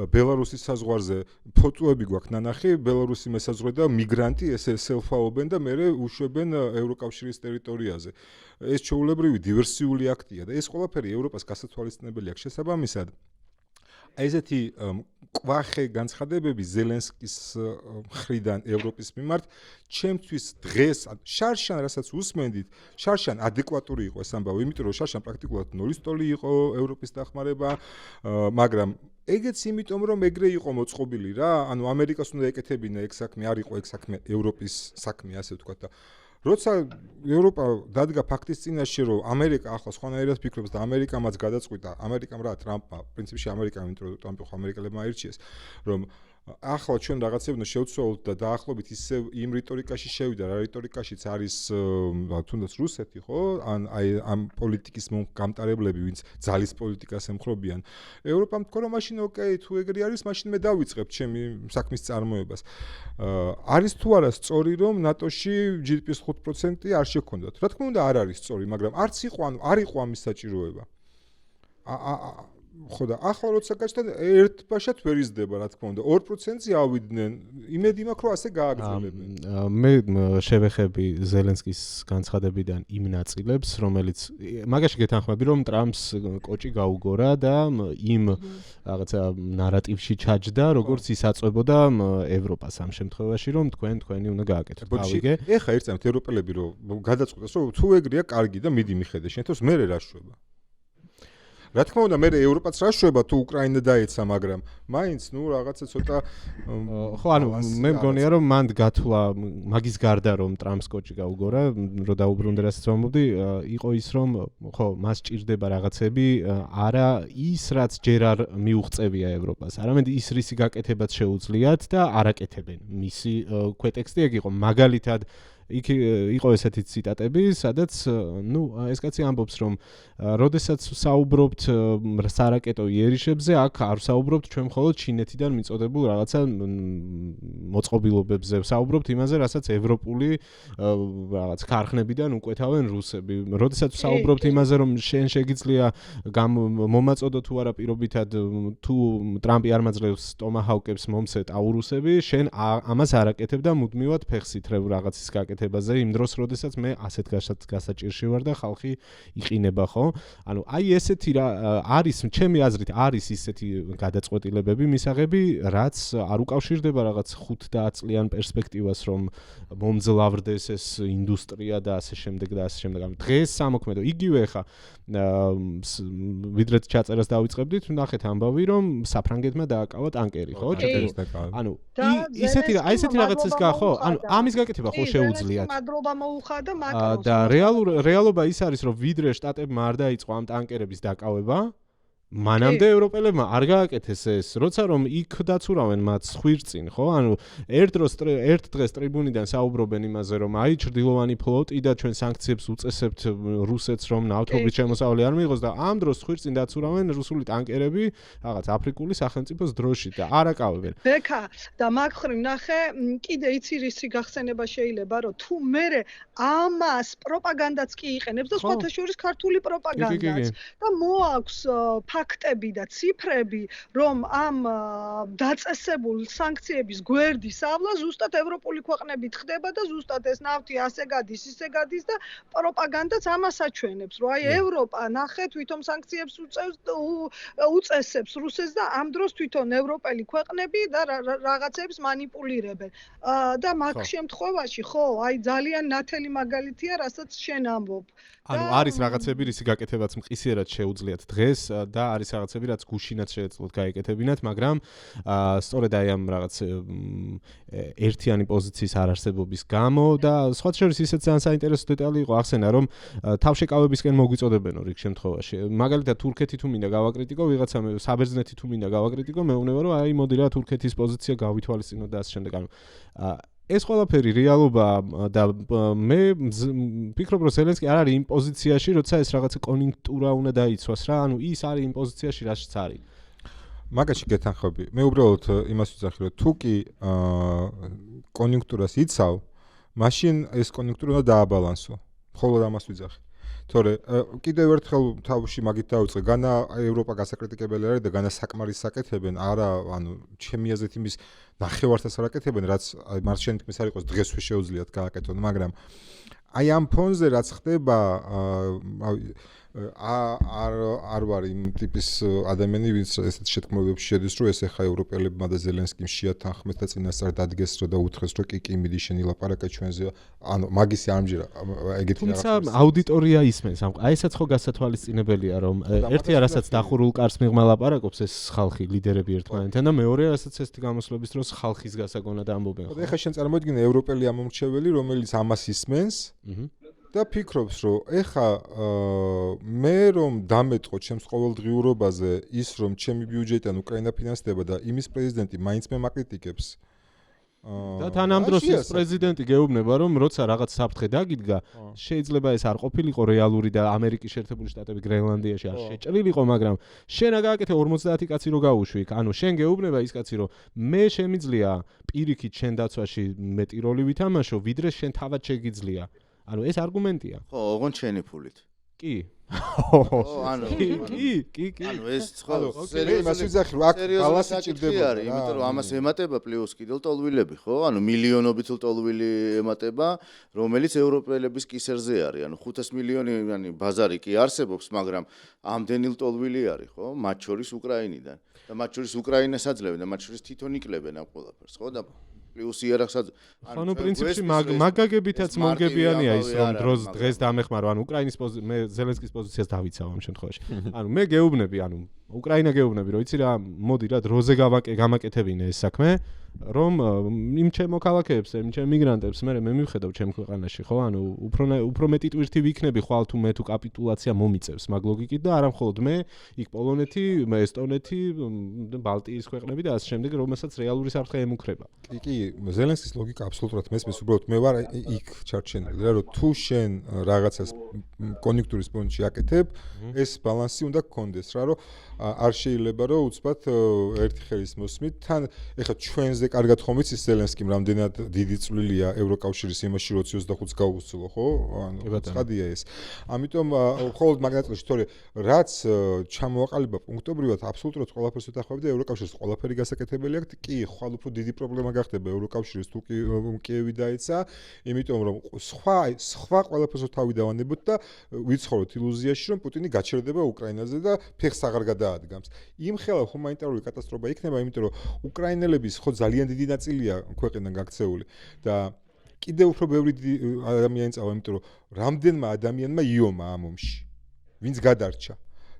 ბელარუსის საზღვარზე ფოტოები გვაქვს ნანახი, ბელარუსი მესაზღვრე და მიგრანტი ესე სელფაობენ და მე უშვებენ ევროკავშირის ტერიტორიაზე. ეს ჩვეულებრივი დივერსიული აქტია და ეს ყველაფერი ევროპას გასათვალისწინებელი აქვს შესაბამისად. ესეთი კვახე განცხადებები ზელენსკის მხრიდან ევროპის მიმართ ჩემთვის დღეს შარშან რასაც უსმენდით, შარშან ადეკვატური იყო ეს ამბავი, იმიტომ რომ შარშან პრაქტიკულად 0 სტოლი იყო ევროპის დახმარება, მაგრამ ეგეც იმიტომ რომ ეგრე იყო მოწყობილი რა, ანუ ამერიკას უნდა ეკეთებინა ეგ საქმე, არ იყო ეგ საქმე ევროპის საქმე, ასე ვთქვათ და როცა ევროპა დადგა ფაქტის წინაშე, რომ ამერიკა ახლა სხვანაირად ფიქრობს და ამერიკამაც გადაწყვიტა, ამერიკამ რა ტრამპმა, პრინციპში ამერიკამ, იმიტომ რომ ტრამპი ხო ამერიკელებმა აირჩიეს, რომ ახლა ჩვენ რაღაცები უნდა შევცვალოთ და დაახლოებით ისე იმ რიტორიკაში შევიდა, რა რიტორიკაშიც არის თუნდაც რუსეთი, ხო? აი ამ პოლიტიკის გამტარებლები, ვინც ძალის პოლიტიკას ემხრობიან. ევროპამ თქვა, რომ მაშინ ოკეი, თუ ეგრე არის, მაშინ მე დავიწყებ ჩემი საქმის წარმოებას. არის თუ არა სწორი, რომ ნატოში GDP-ის 5% არ შექონდათ. რა თქმა უნდა, არ არის სწორი, მაგრამ არც იყო, ანუ არ იყო ამის საჭიროება. ხო და ახლა როცა გაჩნდა ერთბაშად ვერ იზრდება, რა თქმა უნდა 2%-ზე ავიდნენ, იმედი მაქვს რომ ასე გააგრძელებენ. მე შევეხები ზელენსკის განცხადებიდან იმ ნაწილებს, რომელიც მაგაში გეთანხმები, რომ ტრამპს კოჭი გაუგორა და იმ რაღაცა ნარატივში ჩაჯდა, როგორც ის აწვებოდა ევროპას ამ შემთხვევაში, რომ თქვენი უნდა გააკეთოთ. გავიგე? ეხა ერთად ევროპელები რომ გადაწყვეტეს, რომ თუ ეგრეა, კარგი და მიდი მიხედე, შენ თავს მე რა შვება. რა თქმა უნდა, მე ევროპაც რა შვება თუ უკრაინა დაეცა, მაგრამ მაინც ნუ რაღაცა ცოტა ხო, ანუ მე მგონია რომ მანდ გათვლა მაგის გარდა რომ ტრამპს კოჭი გაუგორა, რომ დაუბრუნდე რასაც ვამბობდი, იყო ის რომ ხო, მას ჭირდება რაღაცები, არა ის რაც ჯერ არ მიუღწევია ევროპას, არამედ ის რისი გაკეთებაც შეუძლიათ და არაკეთებენ. მისი ქვეტექსტი ეგ იყო, მაგალითად იქ იყო ესეთი ციტატები, სადაც ეს კაცი ამბობს, რომ როდესაც საუბრობთ სარაკეტო იერიშებზე, აქ არ საუბრობთ ჩვენ მხოლოდ ჩინეთიდან მიწოდებულ რაღაცა მოწყობილობებზე, საუბრობთ იმაზე, რასაც ევროპული რაღაც ქარხნებიდან უკვეთავენ რუსები. როდესაც საუბრობთ იმაზე, რომ შენ შეგიძლია მომაწოდო თუ არა პირობითად თუ ტრამპი არ მაძლევს ტომაჰავკებს მომცეთ აურუსები, შენ ამას არაკეთებ და მუდმივად ფეხს ითრევ რაღაცის გაკეთებაზე, იმ დროს, როდესაც მე ასეთ გასაჭირში ვარ და ხალხი იყინება, ხო? ანუ აი ესეთი რა არის, ჩემი აზრით არის ისეთი გადაწყვეტილებები მისაღები, რაც არ უკავშირდება რაღაც 5-10 წლიან პერსპექტივას, რომ მომძლავრდეს ეს ინდუსტრია და ასე შემდეგ და ასე შემდეგ. ანუ დღეს სამოქმედო იგივე ხა ვიდრე ჩაწერას დავიწყებდით, ნახეთ ამბავი, რომ საფრანგეთმა დააკავა ტანკერი, ხო? ანუ ისეთი რაღაცის ხო? ანუ ამის გაკეთება ხო შეუძლიათ. მადლობა მოუხადა მაკრონს. და რეალობა ის არის, რომ ვიდრე შტატებმა არ დაიწყო ამ ტანკერების დაკავება, მანამდე ევროპელებმა არ გააკეთეს ეს, როცა რომ იქ დაცურავენ მათ ხვირწინ, ხო? ანუ ერთ დღეს ტრიბუნიდან საუბრობენ იმაზე, რომ აი ჩრდილოვანი ფლოტი და ჩვენ სანქციებს უწესებთ რუსეთს, რომ ნავთობის შემოსავალი არ მიიღოს და ამ დროს ხვირწინ დაცურავენ რუსული ტანკერები რაღაც აფრიკული სახელმწიფოს დროშით და არ აკავებენ. ბექა და მაგხრივ ნახე, კიდე იცი რისი გახსენება შეიძლება, რომ თუ მე ამას პროპაგანდაც კი იყენებს და სხვათა შორის ქართული პროპაგანდაც და მოაქვს ფაქტები და ციფრები, რომ ამ დაწესებულ სანქციების გვერდის ავლა ზუსტად ევროპული ქვეყნებით ხდება და ზუსტად ეს ნავთი ასე გადის, ისე გადის და პროპაგანდაც ამას აჩვენებს, რომ აი ევროპა ნახე თვითონ სანქციებს უწესებს რუსეთს და ამ დროს თვითონ ევროპელი ქვეყნები და რაღაცებს манипуლირებენ. და მაგ შემთხვევაში ხო, აი ძალიან ნათელი მაგალითია, რასაც შენ ამბობ. ანუ არის რაღაცები, რისი გაკეთებაც მყისიერად შეუძლიათ დღეს და არის რაღაცები, რაც გუშინაც შეეძლოთ გაეკეთებინათ, მაგრამ სწორედ აი ამ რაღაც ერთიანი პოზიციის არარსებობის გამო და სხვა შორის ისეთ ძალიან საინტერესო დეტალი იყო ახსენა, რომ თავშეკავებისკენ მოგვიწოდებენო რიგ შემთხვევაში. მაგალითად თურქეთი თუ მინდა გავაკრიტიკო, ვიღაცა საბერძნეთი თუ მინდა გავაკრიტიკო, მეუბნება რომ აი მოდი რა თურქეთის პოზიცია გავითვალისწინოთ და ასე შემდეგ. ანუ ეს ყველაფერი რეალობა და მე ვფიქრობ, რომ ზელენსკი არ არის იმ პოზიციაში, როცა ეს რაღაცა კონიუნქტურა უნდა დაიცვას რა, ანუ ის არის იმ პოზიციაში, რასაც არის. მაგაში გეთანხმები. მე უბრალოდ იმას ვიძახი, რომ თუ კი კონიუნქტურას იცავ, მაშინ ეს კონიუნქტურა უნდა დააბალანსო. მხოლოდ ამას ვიძახი. თორე კიდევ ერთხელ თავში მაგით დავიწყე, განა ევროპა გასაკრიტიკებელი არის და განა საკმარისს აკეთებენ, არა, ანუ ჩემი აზრით იმის ნახევარსაც არ აკეთებენ, რაც მართ შენ თქმის არ იყოს დღესვე შეუძლიათ გააკეთონ, მაგრამ აი ამ ფონზე რაც ხდება, არ ვარ იმ ტიპის ადამიანი, ვინც ესეთ შეთქმულებებში შედის, რომ ეს ახლა ევროპელებმა და ზელენსკიმ შეათანხმეს და წინასწარ დადგეს და უთხრეს, რომ კი მიდი შენი ლაპარაკა ჩვენზე. ანუ მაგისი ამჯერა ეგეთი რაღაცა. თუმცა აუდიტორია ისმენს. აი ესაც ხო გასათვალისწინებელია, რომ ერთი არასაც დახურულ კარს მიღმა ლაპარაკობს ეს ხალხი, ლიდერები ერთმანეთთან და მეორე არასაც ეს გამოსვლების დროს ხალხის გასაგონად ამბობენ. ხო, ეხლა შენ წარმოვიდგინე ევროპელი ამომრჩეველი, რომელიც ამას ისმენს. და ფიქრობს, რომ ეხა მე რომ დამეტყო ჩემს ყოველდღიურობაზე ის, რომ ჩემი ბიუჯეტიდან უკრაინა ფინანსდება და იმის პრეზიდენტი მაინც მე მაკრიტიკებს. და თან ამ დროს ის პრეზიდენტი გეუბნება, რომ როცა რაღაც საფრთხე დაგიდგა, შეიძლება ეს არ ყოფილიყო რეალური და ამერიკის შეერთებული შტატები გრენლანდიაში არ შეჭრილიყო, მაგრამ შენ აგაკეთე 50 კაცი რო გაუშვი იქ. ანუ შენ გეუბნება ის კაცი, რომ მე შემიძლია პირიქით შენ დაცვაში მეტი როლი ვითამაშო, ვიდრე შენ თავად შეგიძლია. ანუ ეს არგუმენტია. ხო, ოღონდ შენი ფულით. კი. ანუ კი. ანუ ეს ხო იმას ვიძახი, რომ აქ ბალანსი ჭირდება, იმიტომ რომ ამას ემატება პლუს კიდევ ტოლვილები, ხო? ანუ მილიონობით ტოლვილი ემატება, რომელიც ევროპელების კისერზე არის. ანუ 500 მილიონიანი ბაზარი კი არსებობს, მაგრამ ამდენი ტოლვილი არის, ხო? მათ შორის უკრაინიდან. და მათ შორის უკრაინას აძლევენ და მათ შორის თვითონ იკლებენ ამ ყველაფერს, ხო? და პლუს იერახსაც ანუ პრინციპში მაგაგებითაც მომგებიანია ის რომ დღეს დამეხმარო ანუ უკრაინის მე ზელენსკის პოზიციას დავიცავ ამ შემთხვევაში ანუ მე გეუბნები ანუ უკრაინა გეუბნები რომ იცი რა მოდი რა დროზე გამაკეთებინე ეს საქმე რომ იმ ჩემ მოქალაქეებს იმ ჩემ მიგრანტებს მე მივხედავ ჩემ ქვეყანაში ხო ანუ უფრო მეტი ტვირთი ვიქნები ხვალ თუ მე თუ კაპიტულაცია მომიწევს მაგ ლოგიკით და არა მხოლოდ მე იქ პოლონეთი ესტონეთი ბალტიის ქვეყნები და ასე შემდეგ რომელსაც რეალური საფრთხე ემუქრება კი ზელენსკის ლოგიკა აბსოლუტურად მესმის უბრალოდ მე ვარ იქ ჩარჩენილი რა რომ თუ შენ რაღაცას კონიუნქტურის პონჩი აკეთებ ეს ბალანსი უნდა გქონდეს რა რომ არ შეიძლება რომ უცბად ერთი ხელის მოსმით თან ეხლა ჩვენზე კარგად ხომ იცის ზელენსკიმ რამდენად დიდი წვლილია ევროკავშირის იმაში რომ 25-ს გაუსწრო ხო ანუ ცხადია ეს ამიტომ მხოლოდ მაგნატოში თორე რაც ჩამოაყალიბა პუნქტობრივად აბსოლუტურად ყველაფერს უთანხმობდი ევროკავშირის ყველაფერი გასაკეთებელი აქვს კი ხვალ უფრო დიდი პრობლემა გახდება ევროკავშირის თუ კიევი დაეცა იმიტომ რომ სხვა ყველაფერს თავი დავანებოთ და ვიცხოვროთ ილუზიაში რომ პუტინი გაჩერდება უკრაინაზე და ფეხს აღარ გადაადგამს იმ ხელა ჰუმანიტარული კატასტროფა იქნება იმიტომ რომ უკრაინელების ხო ძალიან დიდი ნაწილია ქვეყნიდან გაქცეული და კიდევ უფრო ბევრი ადამიანი წავა იმიტომ რომ რამდენმა ადამიანმა იომა ამ ომში ვინც გადარჩა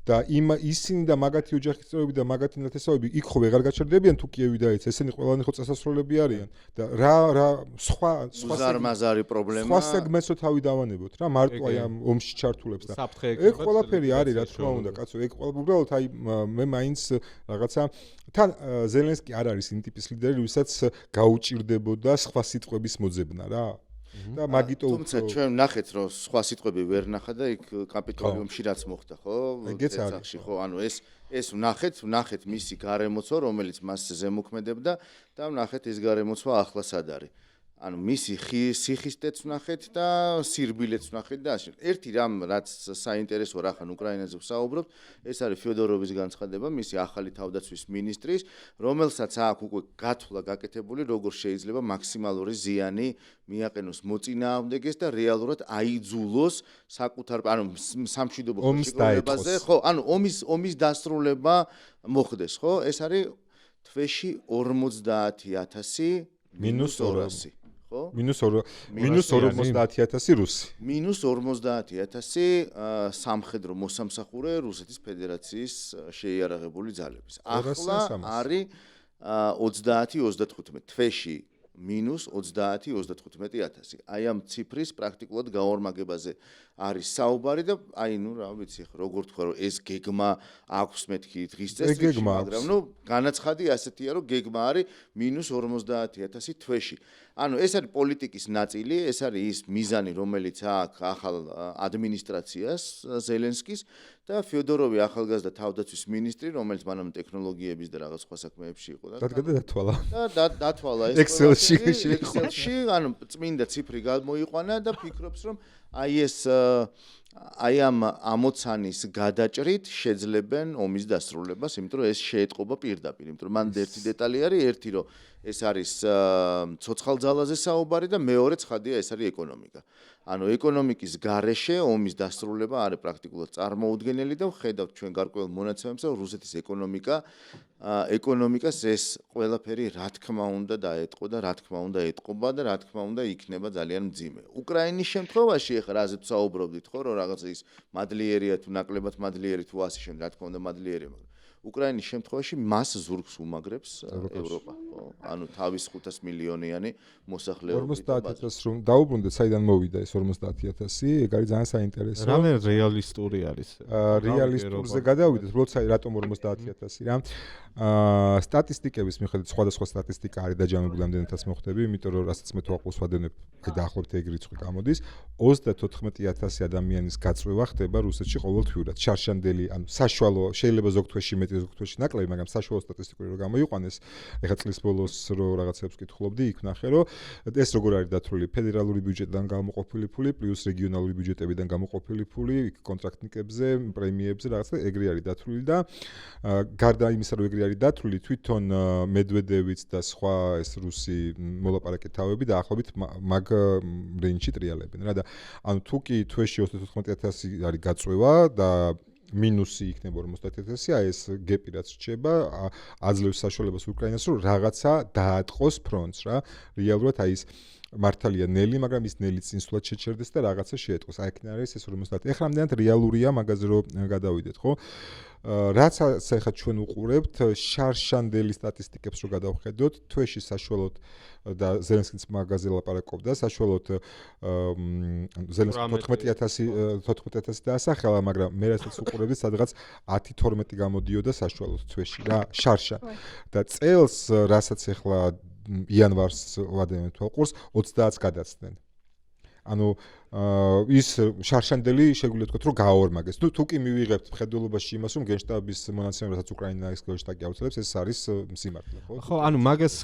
და ისინი და მაგათი ოჯახის წევრები და მაგათი ნათესავები იქ ხო ვეღარ გაჩერდებიან თუ კიევი დაეცა ესენი ყველანი ხო წასასვლელები არიან და რა სხვა ზარმაზარი პრობლემა სხვა სეგმენტსო თავი დავანებოთ რა მარტო აი ამ ომში ჩართულებს და ეგ ყველაფერი არის რა თქმა უნდა კაცო ეგ უბრალოდ აი მე მაინც რაღაცა თან ზელენსკი არ არის იმ ტიპის ლიდერი ვისაც გაუჭირდებოდა სხვა სიტყვების მოძებნა რა და მაგიტო თუმცა ჩვენ ნახეთ რომ სხვა სიტყვები ვერ ნახა და იქ კაპიტოლიუმში რაც მოხდა ხო ცეცხლში ხო ანუ ეს ვნახეთ მისი გარემოცვა რომელიც მას ზემოქმედებდა და ვნახეთ ეს გარემოცვა ახლა სად არის ანუ მისი სიხისტეც ვნახეთ და სირბილეც ვნახეთ და ასე ერთი რამ რაც საინტერესო რა ხან უკრაინაზე ვსაუბრობთ ეს არის ფიოდოროვის განცხადება მისი ახალი თავდაცვის მინისტრის რომელსაც აქვს უკვე გათვლა გაკეთებული როგორ შეიძლება მაქსიმალური ზიანი მიაყენოს მოწინააღმდეგეს და რეალურად აიძულოს საკუთარ ანუ სამშვიდობო ხელშეკრულებაზე ხო ანუ ომის დასრულება მოხდეს ხო ეს არის თვეში 50,000 მინუს 200 მინუს 50,000 რუსი. მინუს 50,000 სამხედრო მოსამსახურე რუსეთის ფედერაციის შეიარაღებული ძალების. ახლა არის 30-35 თვეში მინუს 30-35,000. აი ამ ციფრის პრაქტიკულად გაორმაგებაზე არის საუბარი და აი ნუ რა ვიცი ხო როგორ თქვა რომ ეს გეგმა აქვს მეთქი დღის წესრიგში მაგრამ ნუ განაცხადი ასეთია რომ გეგმა არის მინუს 50,000 თვეში. ანუ ეს არის პოლიტიკის ნაწილი, ეს არის ის მიზანი რომელიც აქვს ახალ ადმინისტრაციას ზელენსკის და ფიოდოროვი ახალგაზრდა თავდაცვის მინისტრი რომელიც მანამ ტექნოლოგიების და რაღაც სხვა საქმეებში იყო და დათვალა. და დათვალა ეს Excel-ში ანუ წმინდა ციფრი გამოიყვანა და ფიქრობს რომ აი ამ ამოცანის გადაჭრით შეძლებენ ომის დასრულებას, იმიტომ რომ ეს შეეტყობა პირდაპირ, იმიტომ რომ მან ერთი დეტალი არის, ერთი რომ ეს არის ცოცხალ ძალაზე საუბარი და მეორე ცხადია ეს არის ეკონომიკა. ანუ ეკონომიკის გარეშე ომის დასრულება არის პრაქტიკულად წარმოუდგენელი და ვხედავთ ჩვენ გარკვეულ მონაცემებს რომ რუსეთის ეკონომიკას ეს ყველაფერი რა თქმა უნდა დაეტყო და რა თქმა უნდა ეტყობა და რა თქმა უნდა იქნება ძალიან მძიმე. უკრაინის შემთხვევაში ახლა რაზეც საუბრობდით ხო რომ რაღაც ის მადლიერია თუ ნაკლებად მადლიერი თუ ასე შემდეგ რა თქმა უნდა მადლიერია მაგრამ უკრაინის შემთხვევაში მას ზურგს უმაგრებს ევროპა ხო ანუ თავის 500 მილიონიანი მოსახლეობის 50,000 რომ დაუბრუნდეთ საიდან მოვიდა ეს 50,000 ეგ არის ძალიან საინტერესო რამე რეალისტური არის რეალისტურზე გადავიდეთ უბრალოდ რატომ 50,000 რა სტატისტიკების მიხედვით სხვადასხვა სტატისტიკა არის დაჯამებული ამდენადაც მოხდები იმიტომ რომ რასაც მე თუ აყავს ვადევნებ დაახლოებით ეგ რიცხვი გამოდის 34,000 ადამიანის გაწვევა ხდება რუსეთში ყოველთვიურად შარშანდელი ანუ საშუალო შეიძლება ზოგ თვეში მეტი ზოგ თვეში ნაკლები მაგრამ საშუალო სტატისტიკური რო გამოიყვანეს ეხლა წლის ბოლოს რო რაღაცებს კითხულობდი იქ ნახე რომ ეს როგორ არის დათვლილი ფედერალური ბიუჯეტიდან გამოყოფილი ფული პლუს რეგიონალური ბიუჯეტებიდან გამოყოფილი ფული კონტრაქტნიკებზე პრემიებზე რაღაცა ეგრე არის დათვლილი და გარდა იმისა რომ ეგრე არის დათვლილი თვითონ მედვედევიც და სხვა ეს რუსი მოლაპარაკე თავები დაახლოებით მაგ რენჯში ტრიალებენ რა და ანუ თუ კი თვეში 34,000 არის გაწვევა და მინუსი იქნება 50,000 აი ეს გეპი რაც რჩება აძლევს საშუალებას უკრაინას რომ რაღაცა დაატყოს ფრონტს რა რეალურად აი ეს მართალია ნელი მაგრამ ის ნელი წინსვლად შეჩერდეს და რაღაცა შეეტყოს აი იქ არის ეს 50 ეხლა ამდენად რეალურია მაგაზე რომ გადავიდეთ ხო რაც ახლა ჩვენ უყურებთ შარშანდელი სტატისტიკებს რო გადავხედოთ თვეში საშუალოდ და ზელენსკის მაგაზე ლაპარაკობდა საშუალოდ ზელენსკი 14,000 დაასახელა მაგრამ მე რასაც უყურებდი სადღაც 10-12 გამოდიოდა საშუალოდ თვეში რა შარშა და წელს რასაც ახლა იანვარს ვადევნებთ ყურს 30-ს გადაცდნენ ანუ ის შარშანდელი შეგვიძლია თქვა რომ გააორმაგეს. ნუ თუ კი მივიღებთ მხედველობაში იმას რომ გენშტაბის მონაცემებსაც უკრაინის გენშტაბი აუცილებს ეს არის სიმართლე ხო? ხო, ანუ მაგას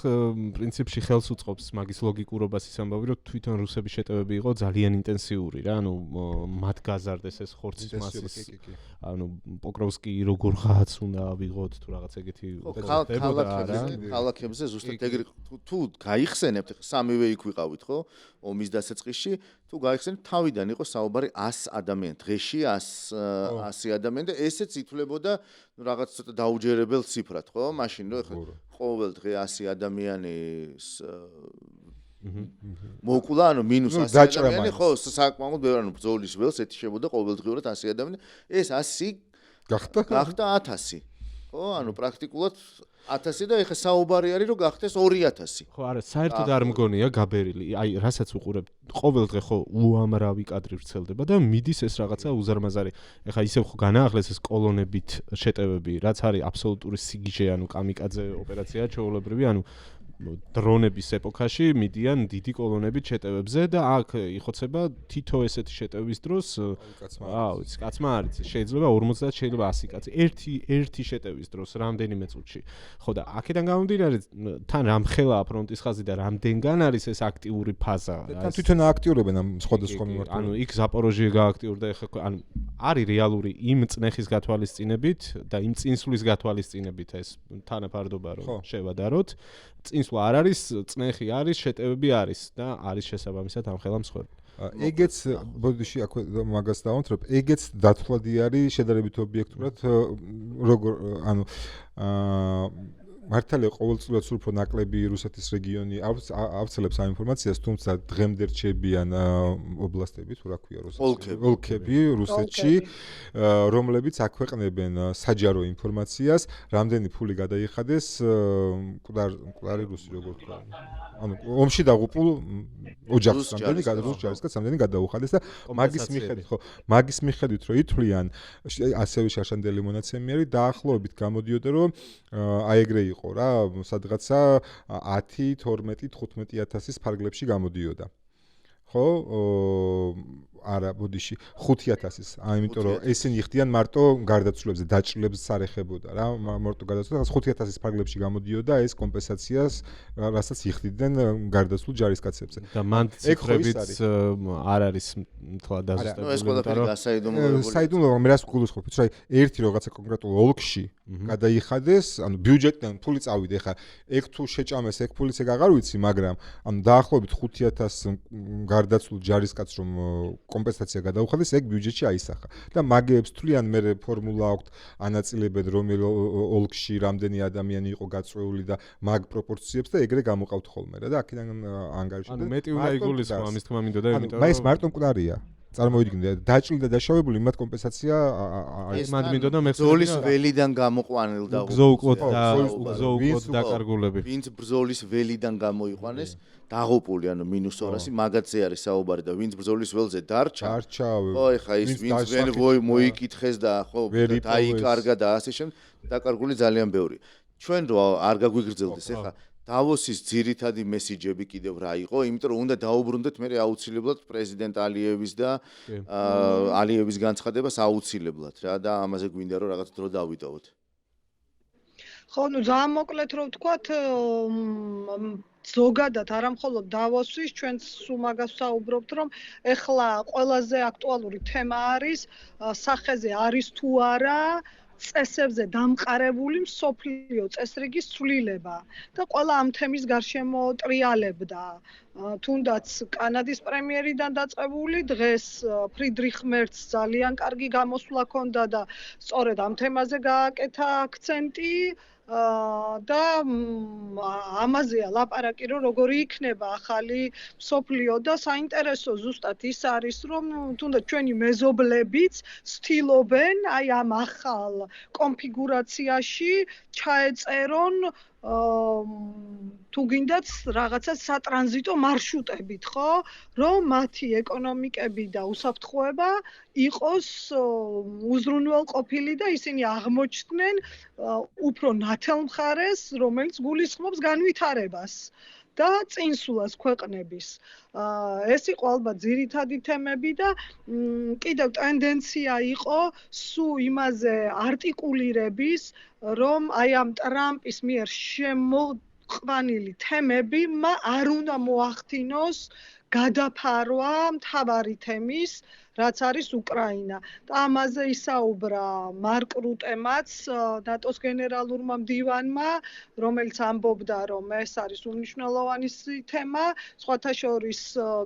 პრინციპში ხელს უწყობს მაგის ლოგიკურობას ის ამბავი რომ თვითონ რუსების შეტევები იყო ძალიან ინტენსიური რა, ანუ მათ გაზარდეს ეს ხორცის მასის ანუ პოკროვსკი როგორღაც უნდა ავიღოთ თუ რაღაც ეგეთი ქალაქებზე ზუსტად ეგრე თუ გაიხსენებთ სამივე იქ ვიყავით ხო? ომის დასაწყისში თუ გაიხსენებთ თავიდან იყო საუბარი 100 ადამიან დღეში 100 ადამიანი და ესეც ითვლებოდა ნუ რაღაც ცოტა დაუჯერებელ ციფრად ხო მაშინ რომ ეხლა ყოველ დღე 100 ადამიანის მოკულა ანუ მინუს 100 ადამიანი ხო საკმაოდ ბევრი ანუ ბრძოლის ველს ეთიშებოდა ყოველდღიურად 100 ადამიანი ეს 100 გახდა 1000. ხო, ანუ პრაქტიკულად 1000 და ეხა საუბარი არის რომ გახდეს 2000. ხო, არა, საერთოდ არ მგონია გაბერილი. აი, რასაც უყურებ, ყოველდღე ხო უამრავი კადრი ვრცელდება და მიდის ეს რაღაცა უზარმაზარი. ეხა ისევ ხო განაახლეს ეს კოლონებით შეტევები, რაც არის აბსოლუტური სიგიჟე, ანუ კამიკაძე ოპერაცია ჩაოლებრივი, ანუ დრონების ეპოქაში მიდიან დიდი კოლონებით შეტევებზე და აქ იხოცება თითო ესეთი შეტევის დროს კაცმა არის შეიძლება 50 შეიძლება 100 კაცი ერთი შეტევის დროს რამდენიმე წუთში ხო და აქედან გამომდინარე თან რამხელაა ფრონტის ხაზი და რამდენგან არის ეს აქტიური ფაზა თან თვითონ აქტიურობენ ამ სხვადასხვა მიმართულებით ანუ იქ ზაპოროჟიე გააქტიურდა ეხლა ანუ არის რეალური იმ წნეხის გათვალისწინებით და იმ წინსვლის გათვალისწინებით ეს თანაფარდობა რომ შევადაროთ წინსვლა არ არის, წნეხი არის, შეტევები არის და არის შესაბამისად ამ ხელამ მსხვერპლი. ეგეც ბოდიში აქვე მაგას დავამთავრებ, ეგეც დათვლადი არის შედარებით ობიექტურად როგორ ანუ მართალია ყოველწლიურად სულ უფრო ნაკლები რუსეთის რეგიონი ავრცელებს ამ ინფორმაციას, თუმცა დღემდე რჩებიან ობლასტები, თუ რა ქვია რუსეთში, ოლქები რუსეთში, რომლებიც აქვეყნებენ საჯარო ინფორმაციას, რამდენი ფული გადაიხადეს მკვდარი რუსი როგორ თქვა. ანუ ომში დაღუპულ ოჯახს რამდენი ჯარისკაც რამდენი გადაუხადეს და მაგის მიხედვით რომ ითვლიან ასევე შარშანდელი მონაცემი არის დაახლოებით გამოდიოდა რომ აი ეგრე იყო რა სადღაცა 10 12 15000-ის ფარგლებში გამოდიოდა ხო არა ბოდიში 5000-ის იმიტომ რომ ესენი ხდიან მარტო გარდაცვლებზე დაჭრილებს სარეხებოდა რა მარტო გარდაცვლებს 5000-ის ფარგლებში გამოდიოდა ეს კომპენსაციას რასაც იხდიდნენ გარდაცვლილ ჯარისკაცებზე და მან ციფრებიც არ არის თლა დაზუსტებული ეს ყველაფერი გასაიდუმლოებული საიდუმლოა მე რას გულისხმობ რომ ერთი რაღაცა კონკრეტულ ოლქში გადაიხადეს ანუ ბიუჯეტიდან ფული წავიდა ეხა ეგ თუ შეჭამეს ეგ ფულიც ეგ აღარ ვიცი მაგრამ ანუ დაახლოებით 5000 გარდაცვლილ ჯარისკაცს რომ კომპენსაცია გადაუხადეს, ეგ ბიუჯეტში აისახა. და მაგეებს თვლიან მე ფორმულა აქვს ანაწილებენ რომელ ოლქში რამდენი ადამიანი იყო გაწვეული და მაგ პროპორციებს და ეგრე გამოყავთ ხოლმე რა და აქედან ანგარიშები. ანუ მეტი უნდა იგულისხმო ამის თქმა მინდოდა, იმიტომ რომ ეს მარტო მკვდარია. წარმოვიდგინე დაჭრილი და დაშავებული იმათ კომპენსაცია ეს მანდ მინდოდა მე ბრძოლის ველიდან გამოყვანილ და უგზოუკლოდ დაკარგულები. ვინც ბრძოლის ველიდან გამოიყვანეს დაღუპული ანუ -200 მაგათზე არის საუბარი და ვინც ბრძოლის ველზე დარჩა ხო ეხა ის ვინც ვერ მოიკითხეს და ხო დაიკარგა და ასე შემდეგ დაკარგული ძალიან ბევრია ჩვენ რო არ გაგვიგრძელდეს ეხა დავოსის ძირითადი მესიჯები კიდევ რა იყო იმიტომ რომ უნდა დაუბრუნდეთ მე აუცილებლად პრეზიდენტ ალიევის და ალიევის განცხადებას აუცილებლად რა და ამაზე გვინდა რომ რაღაც დრო დავიტოვოთ ხო ნუ ძალიან მოკლედ რომ ვთქვათ ზოგადად არა მხოლოდ დავოსის ჩვენც სულ მაგას საუბრობთ რომ ეხლა ყველაზე აქტუალური თემა არის სახეზე არის თუ არა წესებზე დამყარებული მსოფლიო წესრიგის ცვლილება და ყველა ამ თემის გარშემო ტრიალებდა თუნდაც კანადის პრემიერიდან დაწყებული დღეს ფრიდრიხ მერცს ძალიან კარგი გამოსვლა ჰქონდა და სწორედ ამ თემაზე გააკეთა აქცენტი და ამაზეა ლაპარაკი რომ როგორი იქნება ახალი მსოფლიო და საინტერესო ზუსტად ის არის რომ თუნდაც ჩვენი მეზობლებიც ცდილობენ აი ამ ახალ კონფიგურაციაში ჩაეწერონ თუ გინდათ რაღაცა სატრანზიტო მარშრუტებით, ხო? რომ მათი ეკონომიკები და უსაფრთხოება იყოს უზრუნველყოფილი და ისინი აღმოჩნდნენ უფრო ნათელ მხარეს, რომელიც გულისხმობს განვითარებას და წინსვლას ქვეყნების. ეს იყო ალბათ ძირითადი თემები და კიდევ ტენდენცია იყო სულ იმაზე არტიკულირების, რომ აი ამ ტრამპის მიერ შემოყვანილი თემები არ უნდა მოახდინოს გადაფარვა მთავარი თემის, რაც არის უკრაინა. და ამაზე ისაუბრა მარკ რუტემაც, ნატოს გენერალურმა მდივანმა, რომელიც ამბობდა, რომ ეს არის უმნიშვნელოვანი თემა. სხვათა შორის,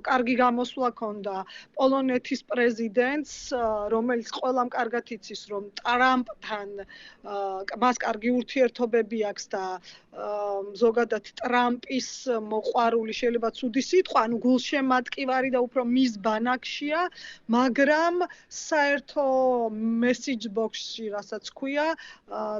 კარგი გამოსვლა ჰქონდა პოლონეთის პრეზიდენტს, რომელიც ყველამ კარგად იცის, რომ ტრამპთან მას კარგი ურთიერთობები აქვს და ზოგადად ტრამპის მოყვარული შეიძლება ცუდი სიტყვა, ანუ გულში გულშემატკივარი და უფრო მის ბანაკშია, მაგრამ საერთო message box-ში, რასაც ქვია,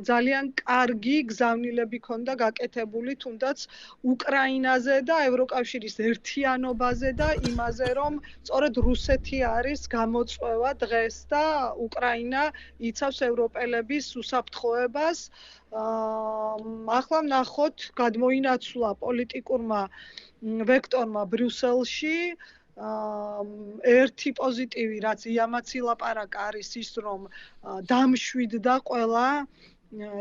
ძალიან კარგი გზავნილები ქონდა გაკეთებული თუნდაც უკრაინაზე და ევროკავშირის ერთიანობაზე და იმაზე, რომ სწორედ რუსეთი არის გამოწვევა დღეს და უკრაინა იცავს ევროპელების უსაფრთხოებას. ახლა ვნახოთ, გადმოინაცვლა პოლიტიკურმა ვექტორმა ბრიუსელში ერთი პოზიტივი, რაც იამაც ილაპარაკა, არის ის, რომ დამშვიდდა ყველა,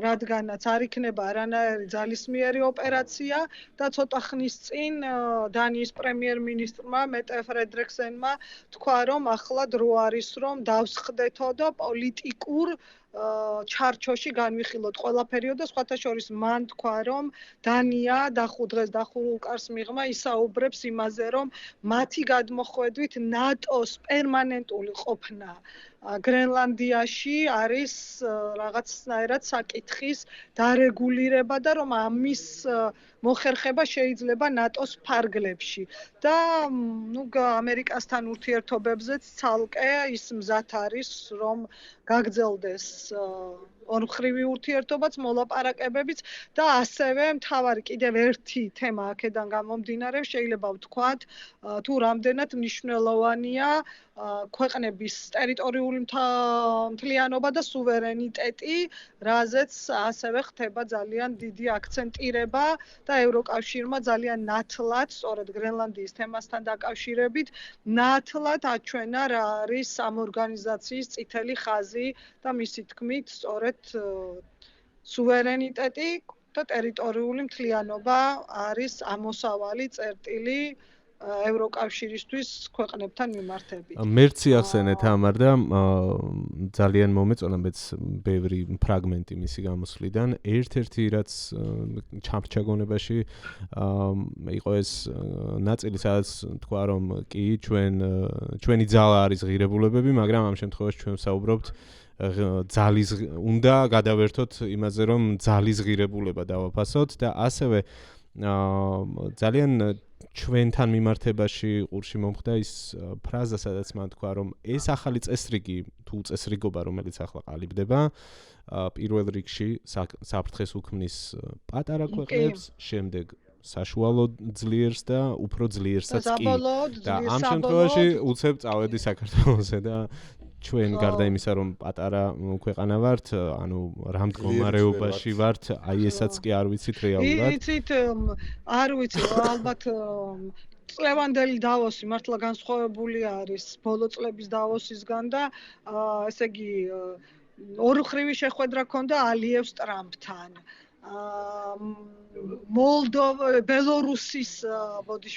რადგანაც არ იქნება არანაირი ძალისმიერი ოპერაცია და ცოტა ხნის წინ დანიის პრემიერ-მინისტრმა მეტე ფრედრიქსენმა თქვა, რომ ახლა დრო არის, რომ დავსხდეთო და პოლიტიკურ ჩარჩოში განვიხილოთ ყველაფერიო და სხვათა შორის მან თქვა, რომ დანია დღეს დახურულ კარს მიღმა ისაუბრებს იმაზე, რომ მათი გადმოხვედრით ნატოს პერმანენტული ყოფნა გრენლანდიაში არის რაღაცნაირად საკითხის დარეგულირება და რომ ამის მოხერხება შეიძლება ნატოს ფარგლებში და ამერიკასთან ურთიერთობებზეც ცალკე ის მზად არის, რომ გაგრძელდეს ორმხრივი ურთიერთობაც, მოლაპარაკებებიც და ასევე მთავარი კიდევ ერთი თემა აქედან გამომდინარე, შეიძლება ვთქვათ, თუ რამდენად მნიშვნელოვანია ქვეყნების ტერიტორიული მთლიანობა და სუვერენიტეტი, რაზეც ასევე ხდება ძალიან დიდი აქცენტირება და ევროკავშირმა ძალიან ნათლად, სწორედ გრენლანდიის თემასთან დაკავშირებით, ნათლად აჩვენა რა არის ამ ორგანიზაციის წითელი ხაზი და მისი თქმით, სწორედ სუვერენიტეტი და ტერიტორიული მთლიანობა არის ამოსავალი წერტილი ევროკავშირისთვის ქვეყნებთან მიმართებით. მერცი ახსენეთ ამარ და ძალიან მომეწონა მეც ბევრი ფრაგმენტი მისი გამოსვლიდან. ერთ-ერთი რაც ჩამრჩა გონებაში იყო ეს ნაწილი, სადაც თქვა, რომ კი ჩვენი ძალა არის ღირებულებები, მაგრამ ამ შემთხვევაში ჩვენ ვსაუბრობთ ძალის უნდა გადავერთოთ იმაზე, რომ ძალის ღირებულება დავაფასოთ და ასევე ძალიან ჩვენთან მიმართებაში ყურში მომხდა ის ფრაზა, სადაც მან თქვა, რომ ეს ახალი წესრიგი თუ წესრიგობა, რომელიც ახლა ყალიბდება, პირველ რიგში საფრთხეს უქმნის პატარა ქვეყნებს, შემდეგ საშუალო ძლიერს და უფრო ძლიერსაც კი. და ამ შემთხვევაში უცებ წავედი საქართველოზე და ჩვენ გარდა იმისა, რომ პატარა ქვეყანა ვართ, ანუ რა მდგომარეობაში ვართ, აი ესაც კი არ ვიცით რეალურად. იცით, არ ვიცი, ალბათ წლევანდელი დავოსი მართლა განსხვავებული არის ბოლო წლების დავოსისგან და ესე იგი ორმხრივი შეხვედრა ჰქონდა ალიევს ტრამპთან.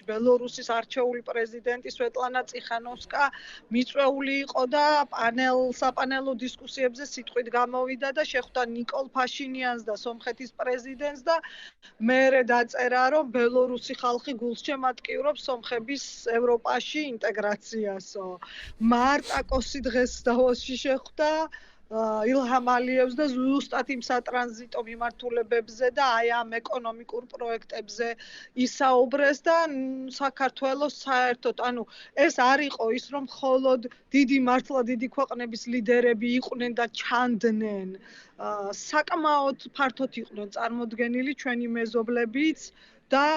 ბელორუსის არჩეული პრეზიდენტი სვეტლანა წიხანოვსკა მიწვეული იყო და საპანელო დისკუსიებზე სიტყვით გამოვიდა და შეხვდა ნიკოლ ფაშინიანს და სომხეთის პრეზიდენტს და მერე დაწერა, რომ ბელორუსი ხალხი გულშემატკივრობს სომხების ევროპაში ინტეგრაციასო. მარტაკოსი დღეს დავოსში შეხვდა ილჰამ ალიევს და ზუსტად იმ სატრანზიტო მიმართულებებზე და აი ამ ეკონომიკურ პროექტებზე ისაუბრეს და საქართველოს საერთოდ, ანუ ეს არ იყო ის, რომ მხოლოდ მართლა დიდი ქვეყნების ლიდერები იყვნენ და ჩანდნენ, საკმაოდ ფართოდ იყვნენ წარმოდგენილი ჩვენი მეზობლებიც და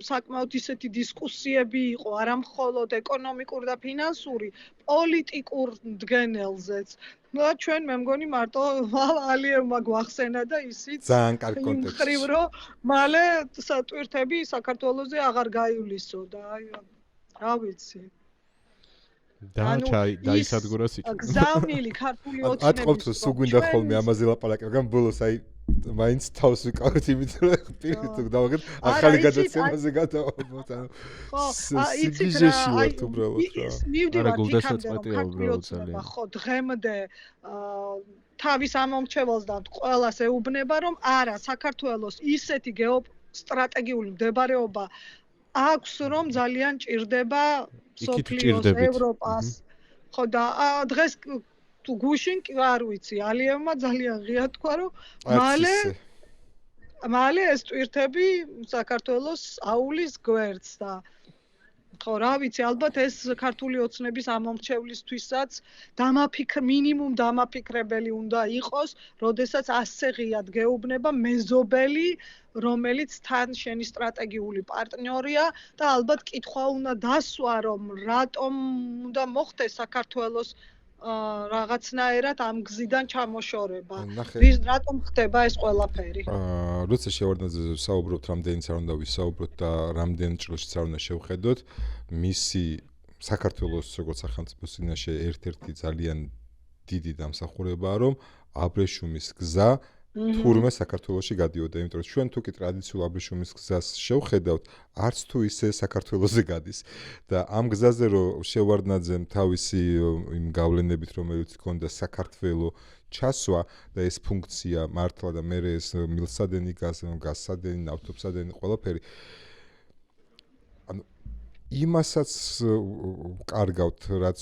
საკმაოდ ისეთი დისკუსიები იყო, არა მხოლოდ ეკონომიკურ და ფინანსური, პოლიტიკურ მდგენელზეც. და ჩვენ მე მგონი მარტო ალიევმა გვახსენა და ისიც ძალიან კარგი კონტექსტი. მხრივ რომ მალე სატვირთები საქართველოზე აღარ გაივლისო და აი რა ვიცი. და დაისადგურა სიჩქარე. გზავნილი ქართული ოცნების. ატყობთ სულ გვინდა ხოლმე ამაზე ლაპარაკი, მაგრამ ბოლოს აი მაინც თავს ვიკავეთ იმით, რომ პირით დავაგეთ ახალი გადაცემაზე გადავაბოთ, ანუ სიგიჟეში ვართ უბრალოდ რა. მივდივართ იქამდე, რომ ხო დღემდე თავის ამომრჩეველს და ყველას ეუბნება, რომ არა, საქართველოს ისეთი გეოსტრატეგიული მდებარეობა აქვს, რომ ძალიან ჭირდება სოფლიოს, ევროპას. ხო და დღეს თუ გუშინ კი არ ვიცი, ალიევმა ძალიან ღია თქვა, რომ მალე ეს ტვირთები საქართველოს აულის გვერდს და ხო, რა ვიცი, ალბათ ეს ქართული ოცნების ამომრჩევლისთვისაც მინიმუმ დამაფიქრებელი უნდა იყოს, როდესაც ასე ღიად გეუბნება მეზობელი, რომელიც თან შენი სტრატეგიული პარტნიორია და ალბათ კითხვა უნდა დასვა, რომ რატომ უნდა მოხდეს საქართველოს რაღაცნაირად ამ გზიდან ჩამოშორება. რატომ ხდება ეს ყველაფერი? როცა შევარდნაძეზე საუბრობთ, რამდენიც არ უნდა ვისაუბროთ და რამდენ ჭრილშიც არ უნდა შევხედოთ, მისი საქართველოს როგორც სახელმწიფოს წინაშე ერთ-ერთი ძალიან დიდი დამსახურებაა, რომ აბრეშუმის გზა თურმე საქართველოში გადიოდა, იმიტომ რომ ჩვენ თუკი ტრადიციულ აბრეშუმის გზას შევხედავთ, არც თუ ისე საქართველოზე გადის და ამ გზაზე რომ შევარდნაძემ თავისი იმ გავლენებით, რომელიც ჰქონდა საქართველოს ჩასვა და ეს ფუნქცია მართლა და მე ეს მილსადენი გასადენი, ავტობსადენი ყველაფერი ანუ იმასაც კარგავთ, რაც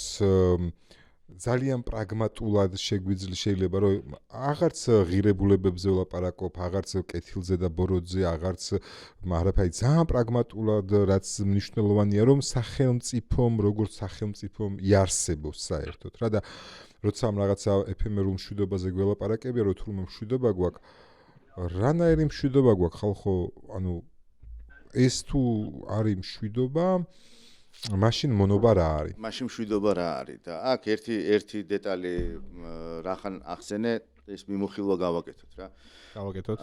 ძალიან პრაგმატულად შეიძლება რომ აღარც ღირებულებებზე ვლაპარაკობ, აღარც კეთილზე და ბოროტზე, აღარც მაგრამ ძალიან პრაგმატულად რაც მნიშვნელოვანია რომ სახელმწიფომ როგორც სახელმწიფომ იარსებოს საერთოდ რა და როცა ამ რაღაცა ეფემერულ მშვიდობაზე გველაპარაკებია რომ თურმე მშვიდობა გვაქვს რანაირი მშვიდობა გვაქვს ხალხო ანუ ეს თუ არის მშვიდობა მაშინ მონობა რა არის? მაშინ მშვიდობა რა არის და აქ ერთი დეტალი რახან ახსენე ეს მიმოხილვა გავაკეთოთ რა. გავაკეთოთ.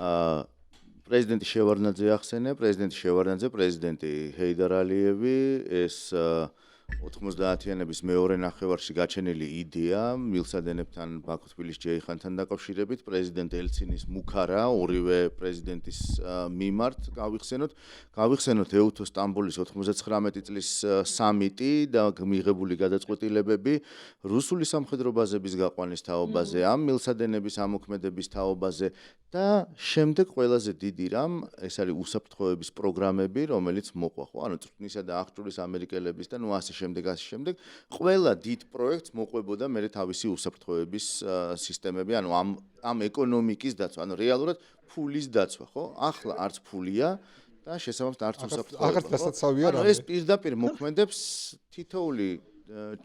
პრეზიდენტი შევარდნაძე ახსენე, პრეზიდენტი ჰეიდარ ალიევი ეს 90-იანების მეორე ნახევარში გაჩენილი იდეა მილსადენებთან ბაქო თბილისში ჯეიხანთან დაკავშირებით პრეზიდენტ ელცინის მუქარა ორივე პრეზიდენტის მიმართ გავიხსენოთ ეუთო სტამბოლის 99 წლის სამიტი და მიღებული გადაწყვეტილებები რუსული სამხედრო ბაზების გაყვანის თაობაზე ამ მილსადენების ამოქმედების თაობაზე და შემდეგ ყველაზე დიდი რამ ეს არის უსაფრთხოების პროგრამები რომელიც მოყვა ხო ანუ წვრთნისა და აღჭურვის ამერიკელების და ნუ ასე შემდეგ ყველა დიდ პროექტს მოყვებოდა მე თავისი უსაფრთხოების სისტემები ანუ ამ ეკონომიკის დაცვა ანუ რეალურად ფულის დაცვა ხო ახლა არც ფულია და შესაბამისად არც უსაფრთხოება აღარ დასაცავია რა ეს პირდაპირ მოქმედებს თითოეული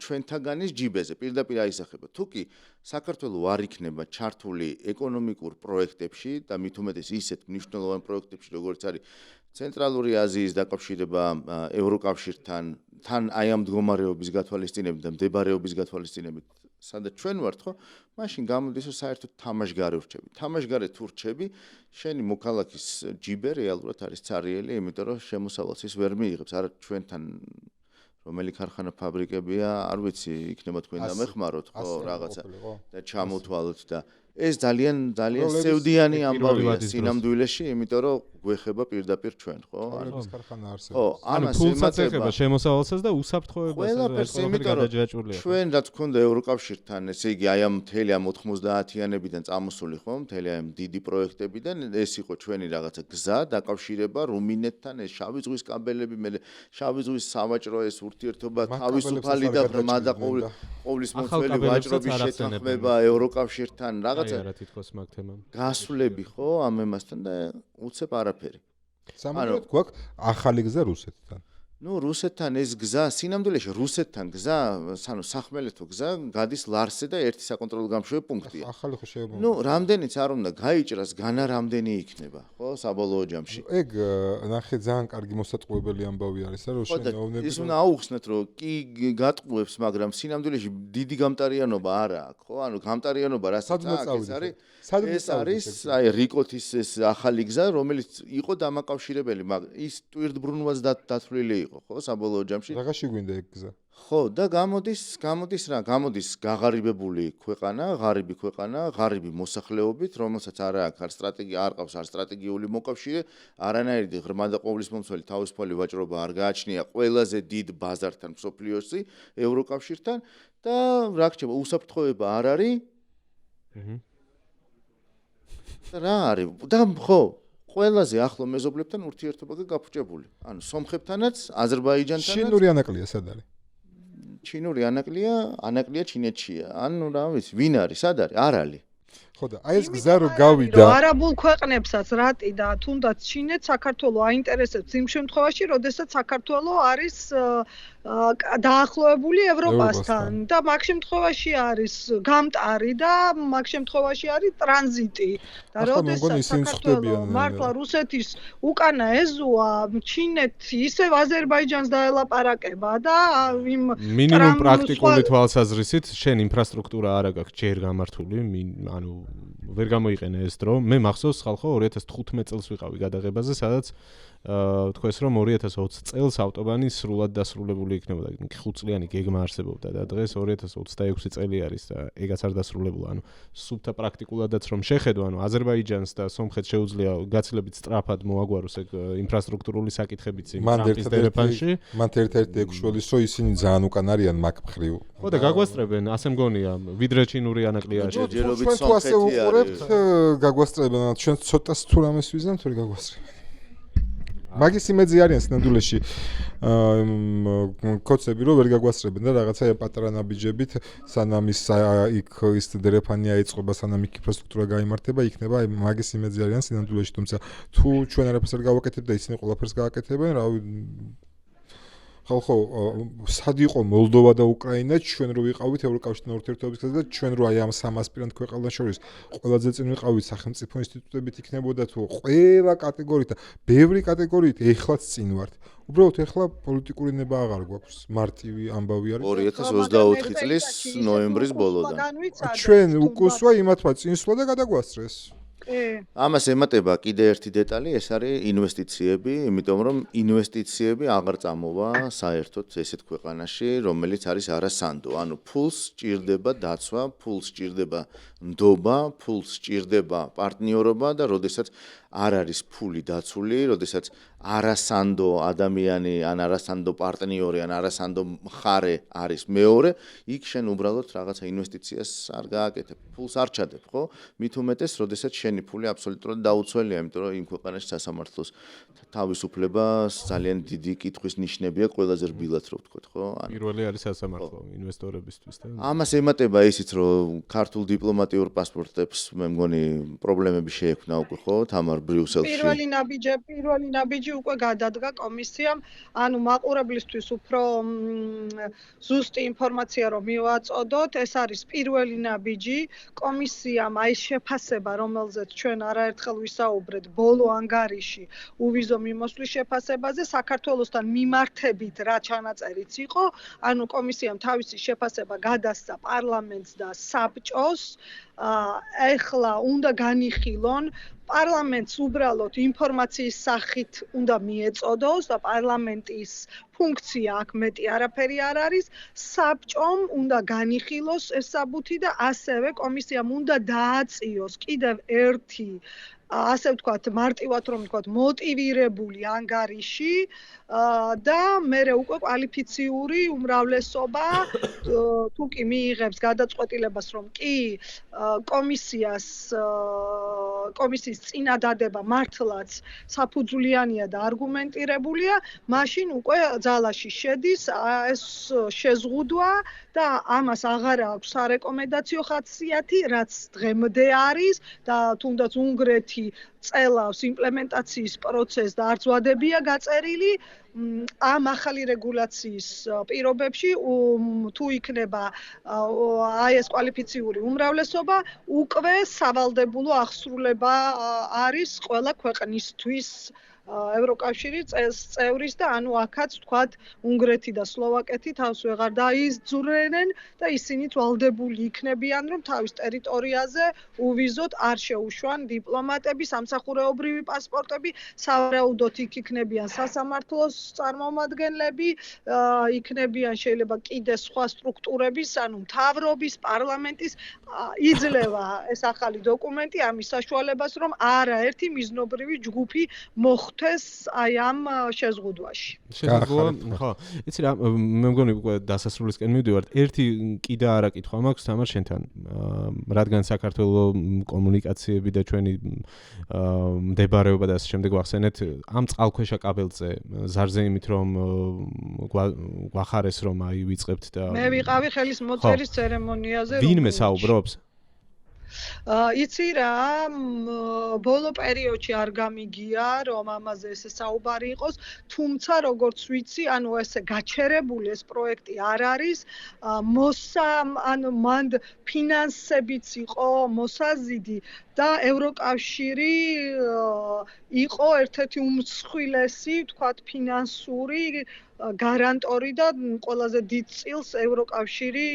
ჩვენთაგანის ჯიბეზე პირდაპირ აისახება თუკი საქართველოს არ იქნება ჩართული ეკონომიკურ პროექტებში და მით უმეტეს ისეთ მნიშვნელოვან პროექტებში როგორც არის ცენტრალური აზიის დაკავშირება ევროკავშირთან თან აი ამ მდგომარეობის გათვალისწინებით და მდებარეობის გათვალისწინებით სადაც ჩვენ ვართ ხო მაშინ გამოდის რომ საერთოდ თამაშგარე ვრჩები თამაშგარე თუ ვრჩები შენი მოქალაქის ჯიბე რეალურად არის цаრიელი იმიტომ რომ შემოსავალს ის ვერ მიიღებს არა ჩვენთან რომელი ქარხანა ფაბრიკებია არ ვიცი იქნება თქვენ დამეხმაროთ ხო რაღაცა და ჩამოთვალოთ და ეს ძალიან სევდიანი ამბავია სინამდვილეში იმიტომ რომ გვეხება პირდაპირ ჩვენ ხო არის ქარხანა არსებობს ხო ანუ ფულსაც ეხება შემოსავალსაც და უსაფრთხოებას გადაჯაჭვულია ჩვენ რაც გქონდა ევროკავშირთან ესე იგი აი ამ მთელი ამ 90-იანებიდან წამოსული ხო მთელი ამ დიდი პროექტებიდან ეს იყო ჩვენი რაღაცა გზა დაკავშირება რუმინეთთან ეს შავი ზღვის კაბელები მე შავი ზღვის სავაჭრო ეს ურთიერთობა თავისუფალი და ღრმა და ყოვლის მომცველი ვაჭრობის შეთანხმება ევროკავშირთან რაღაც არა თითქოს მაგ თემამ. გასვლები ხო ამ ემასთან და უცებ არაფერი. სამაგერად გვაქვს ახალი გზა რუსეთთან. ნუ რუსეთთან ეს გზა სინამდვილეში რუსეთთან გზა, ანუ სახმელეთო გზა გადის ლარსზე და ერთი საკონტროლო გამშვები პუნქტია. ახალი ხო შეიძლება. ნუ რამდენიც არ უნდა გაიჭრას, განა რამდენი იქნება, ხო, საბოლოო ჯამში. ეგ ნახე ძალიან კარგი მოსატყუებელი ამბავი არის, რომ შენოვნები ის უნდა აუხსნათ, რომ კი გატყუებს, მაგრამ სინამდვილეში დიდი გამტარიანობა არა აქვს, ხო? ანუ გამტარიანობა რასაც აქვს, ეს არის აი რიკოთის ეს ახალი გზა, რომელიც იყო დამაკავშირებელი, მაგრამ ის ტვირთბრუნვას დათვლილი იყო, ხო, საბოლოო ჯამში. რაღაცი გვინდა ეგ გზა. ხო, და გამოდის რა, გამოდის გაღარიბებული ქვეყანა, ღარიბი ქვეყანა, ღარიბი მოსახლეობით, რომელსაც არ აქვს არ ყავს სტრატეგიული მოკავშირე, არანაირი ღრმა და ყოვლისმომცველი თავისუფალი ვაჭრობა არ გააჩნია ყველაზე დიდ ბაზართან მსოფლიოში, ევროკავშირთან და რა რჩება, უსაფრთხოება არ არის. რა არის? და ხო ყველაზე ახლო მეზობლებთან ურთიერთობა გაფუჭებული. ანუ სომხებთანაც, აზერბაიჯანთანაც. ჩინური ანაკლია სად არის? ჩინური ანაკლია ჩინეთშია. ანუ რა ვიცი, ვინ არის, სად არის? არ არის. ხო და აი ეს გზა რო გავიდა არაბულ ქვეყნებსაც რატი და თუნდაც ჩინეთს საქართველოს აინტერესებს იმ შემთხვევაში, როდესაც საქართველოს არის დაახლოებული ევროპასთან და მაგ შემთხვევაში არის გამტარი და მაგ შემთხვევაში არის ტრანზიტი და როდესაც საქართველოს მართლა რუსეთის უკანა ეზოა ჩინეთი ისევ აზერბაიჯანს დაელაპარაკება და იმ მინიმუმ პრაქტიკული თვალსაზრისით შენ ინფრასტრუქტურა არა გაქვს ჯერ გამართული ანუ ვერ გამოიყენე ეს დრო მე მახსოვს ხალხო 2015 წელს ვიყავი გადაღებაზე სადაც თქვეს რომ 2020 წელს ავტობანი სრულად დასრულებული იქნებოდა 5 წლიანი გეგმა არსებობდა და დღეს 2026 წელი არის და ეგაც არ დასრულებულა ანუ სუფთა პრაქტიკულადაც რომ შეხედო ანუ აზერბაიჯანს და სომხეთს შეუძლია გაცილებით სწრაფად მოაგვაროს ეგ ინფრასტრუქტურული საკითხებიც იმ ტრამპის დერეფანში მან ერთ-ერთი ექშველის რომ ისინი ძალიან უკან არიან მაგ მხრივ ხო და გაგვასწრებენ ასე მგონია ვიდრე ჩინური ანაკლიაში ჯერობით სომხეთი არის გაგვასწრებენ ჩვენ ცოტას თუ რამეს ვიზნებთ ვერ გაგვასწრებენ მაგის იმედზე არიან სინამდვილეში კოცები რომ ვერ გაგვასწრებენ და რაღაცა პატარა ნაბიჯებით სანამ ის იქ ის დერეფანი აიწყება სანამ იქ ინფრასტრუქტურა გაიმართება იქნება მაგის იმედზე არიან სინამდვილეში თუმცა თუ ჩვენ არაფერს არ გავაკეთებთ და ისინი ყველაფერს გააკეთებენ რავი ხო სად იყო მოლდოვა და უკრაინა ჩვენ რო ვიყავით ევროკავშირთან ურთიერთობის გზაზე და ჩვენ რო აი ამ სამ ასპირანტ ქვეყანას შორის ყველაზე წინ ვიყავით სახელმწიფო ინსტიტუტებით იქნებოდა თუ ყველა კატეგორიით და ბევრი კატეგორიით ეხლაც წინ ვართ უბრალოდ ეხლა პოლიტიკური ნება აღარ გვაქვს მარტივი ამბავი არის 2024 წლის ნოემბრის ბოლოდან ჩვენ უკუსვა იმათმა წინსვლა და გადაგვასწრეს ამას ემატება კიდე ერთი დეტალი, ეს არის ინვესტიციები, იმიტომ რომ ინვესტიციები აღარ წამოვა საერთოდ ესეთ ქვეყანაში, რომელიც არის არასანდო. ანუ ფულს სჭირდება დაცვა, ფულს სჭირდება ნდობა, ფულს სჭირდება პარტნიორობა და როდესაც არ არის ფული დაცული, როდესაც არასანდო ადამიანი, ან არასანდო პარტნიორი, ან არასანდო მხარე არის მეორე, იქ შენ უბრალოდ რაღაცა ინვესტიციას არ გააკეთებ. ფულს არ ჩადებ, ხო? მით უმეტეს, როდესაც შენი ფული აბსოლუტურად დაუცველია, იმიტომ რომ იმ ქვეყანაში სასამართლოს თავისუფლებას ძალიან დიდი კითხვის ნიშნებია ყველაზე რბილად რო ვთქვათ, ხო? პირველი არის სასამართლო ინვესტორებისთვის და ამას ემატება ისიც, რომ ქართულ დიპლომატიურ პასპორტებს მე მგონი პრობლემები შეექმნა უკვე, ხო? თამარ ბრიუსელში. პირველი ნაბიჯი უკვე გადადგა კომისიამ, ანუ მაყურებლისთვის უფრო ზუსტი ინფორმაცია რომ მივაწოდოთ, ეს არის პირველი ნაბიჯი კომისიამ აი შეფასება, რომელზეც ჩვენ არაერთხელ ვისაუბრეთ ბოლო ანგარიში უვიზო მიმოსვლის შეფასებაზე საქართველოსთან მიმართებით რა ჩანაწერიც იყო, ანუ კომისიამ თავისი შეფასება გადასცა პარლამენტს და საბჭოს, ეხლა უნდა განიხილონ პარლამენტს უბრალოდ ინფორმაციის სახით უნდა მიეწოდოს და პარლამენტის ფუნქცია აქ მეტი არაფერი არ არის, საბჭომ უნდა განიხილოს ეს საბუთი და ასევე კომისიამ უნდა დააწიოს კიდევ ერთი ასე ვთქვათ, მარტივად რომ ვთქვათ, მოტივირებული ანგარიში და მერე უკვე კვალიფიციური უმრავლესობა თუ კი მიიღებს გადაწყვეტილებას, რომ კი კომისიის წინადადება მართლაც საფუძვლიანია და არგუმენტირებულია, მაშინ უკვე ძალაში შედის ეს შეზღუდვა და ამას აღარ აქვს სარეკომენდაციო ხასიათი, რაც დღემდე არის და თუნდაც უნგრეთი წელავს იმპლემენტაციის პროცესს და არც ვადებია გაწერილი ამ ახალი რეგულაციის პირობებში თუ იქნება აი ეს კვალიფიციური უმრავლესობა უკვე სავალდებულო აღსრულება არის ყველა ქვეყნისთვის ევროკავშირის წევრის და ანუ აქაც ვთქვათ უნგრეთი და სლოვაკეთი თავს ვეღარ დაიზრუნებენ და ისინიც ვალდებული იქნებიან რომ თავის ტერიტორიაზე უვიზოთ არ შეუშვან დიპლომატები, სამსახურეობრივი პასპორტები, სავარაუდოდ იქ იქნებიან სასამართლოს წარმომადგენლები, იქნებიან შეიძლება კიდე სხვა სტრუქტურების, ანუ მთავრობის, პარლამენტის იძლევა ეს ახალი დოკუმენტი ამის საშუალებას რომ არაერთი მიზნობრივი ჯგუფი მოხდეს აი ამ შეზღუდვაში. ხო, იცი რა, მე მგონი უკვე დასასრულისკენ მივდივართ. ერთი კიდე არა კითხვა მაქვს თამარ შენთან. რადგან საქართველოს კომუნიკაციები და ჩვენი მდებარეობა და ასე შემდეგ ვახსენეთ, ამ წყალქვეშა კაბელზე ზარზე იმით რომ გვახარეს რომ აი ვიწყებთ და მე ვიყავი ხელის მოწერის ცერემონიაზე. ვინმე საუბრობს? იცი რა, ბოლო პერიოდში არ გამიგია, რომ ამაზე ესე საუბარი იყოს, თუმცა როგორც ვიცი, ანუ ესე გაჩერებული ეს პროექტი არ არის, ანუ მანდ ფინანსებიც იყო მოსაზიდი და ევროკავშირი იყო ერთ-ერთი უმსხვილესი, ვთქვათ, ფინანსური გარანტორი და ყველაზე დიდ წილს ევროკავშირი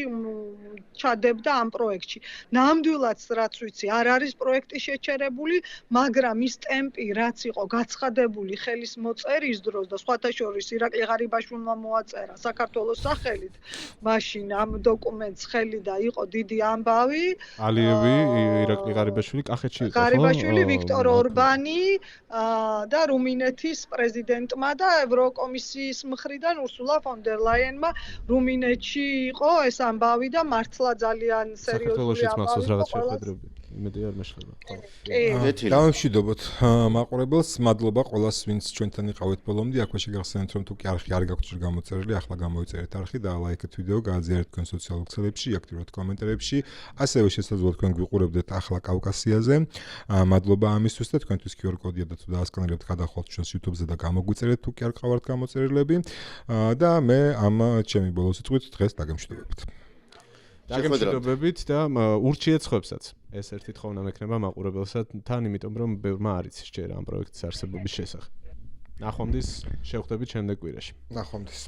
ჩადებდა ამ პროექტში. ნამდვილად რაც ვიცი, არ არის პროექტი შეჩერებული, მაგრამ ის ტემპი, რაც იყო გაცხადებული ხელის მოწერის დროს და სხვათა შორის ირაკლი ღარიბაშვილმა მოაწერა საქართველოს სახელით, მაშინ ამ დოკუმენტს ხელი და იყო დიდი ამბავი. ალიევი, ირაკლი ღარიბაშვილი კახეთში იყო, ხო? ღარიბაშვილი, ვიქტორ ორბანი და რუმინეთის პრეზიდენტმა და ევროკომისიის მხრიდან ურსულა ფონ დერ ლაიენმა რუმინეთში იყო ეს ამბავი და მართლა ძალიან სერიოზული ამბავი იყო. შეხვედრები. იმედი არ მეშლება. კი. დავამშვიდობოთ მაყურებელს, მადლობა ყველას, ვინც ჩვენთან იყავით ბოლომდე. აქვე შეგახსენებთ, რომ თუ კი არხი არ გაქვთ ჯერ გამოწერილი, ახლა გამოიწერეთ არხი და ლაიქეთ ვიდეო, გააზიარეთ თქვენ სოციალურ ქსელებში, აქტიურობთ კომენტარებში. ასევე შესაძლოა თქვენ გვიყურებდეთ ახლა კავკასიაზე. მადლობა ამისთვის და თქვენთვის QR კოდია და თუ დაასკანერებთ, გადახვალთ ჩვენს YouTube-ზე და გამოგვიწერეთ თუ კი არ ყავართ გამოწერილები. და მე ამ ჩემი ბოლო სიტყვით დღეს დაგემშვიდობებთ. დაგემშვიდობებით და ურჩიეცხვებსაც ეს ერთი თხოვნა მექნება მაყურებელსაც თან, იმიტომ რომ ბევრმა არ იცის ჯერ ამ პროექტის არსებობის შესახებ. ნახვამდის, შევხვდებით შემდეგ კვირაში. ნახვამდის.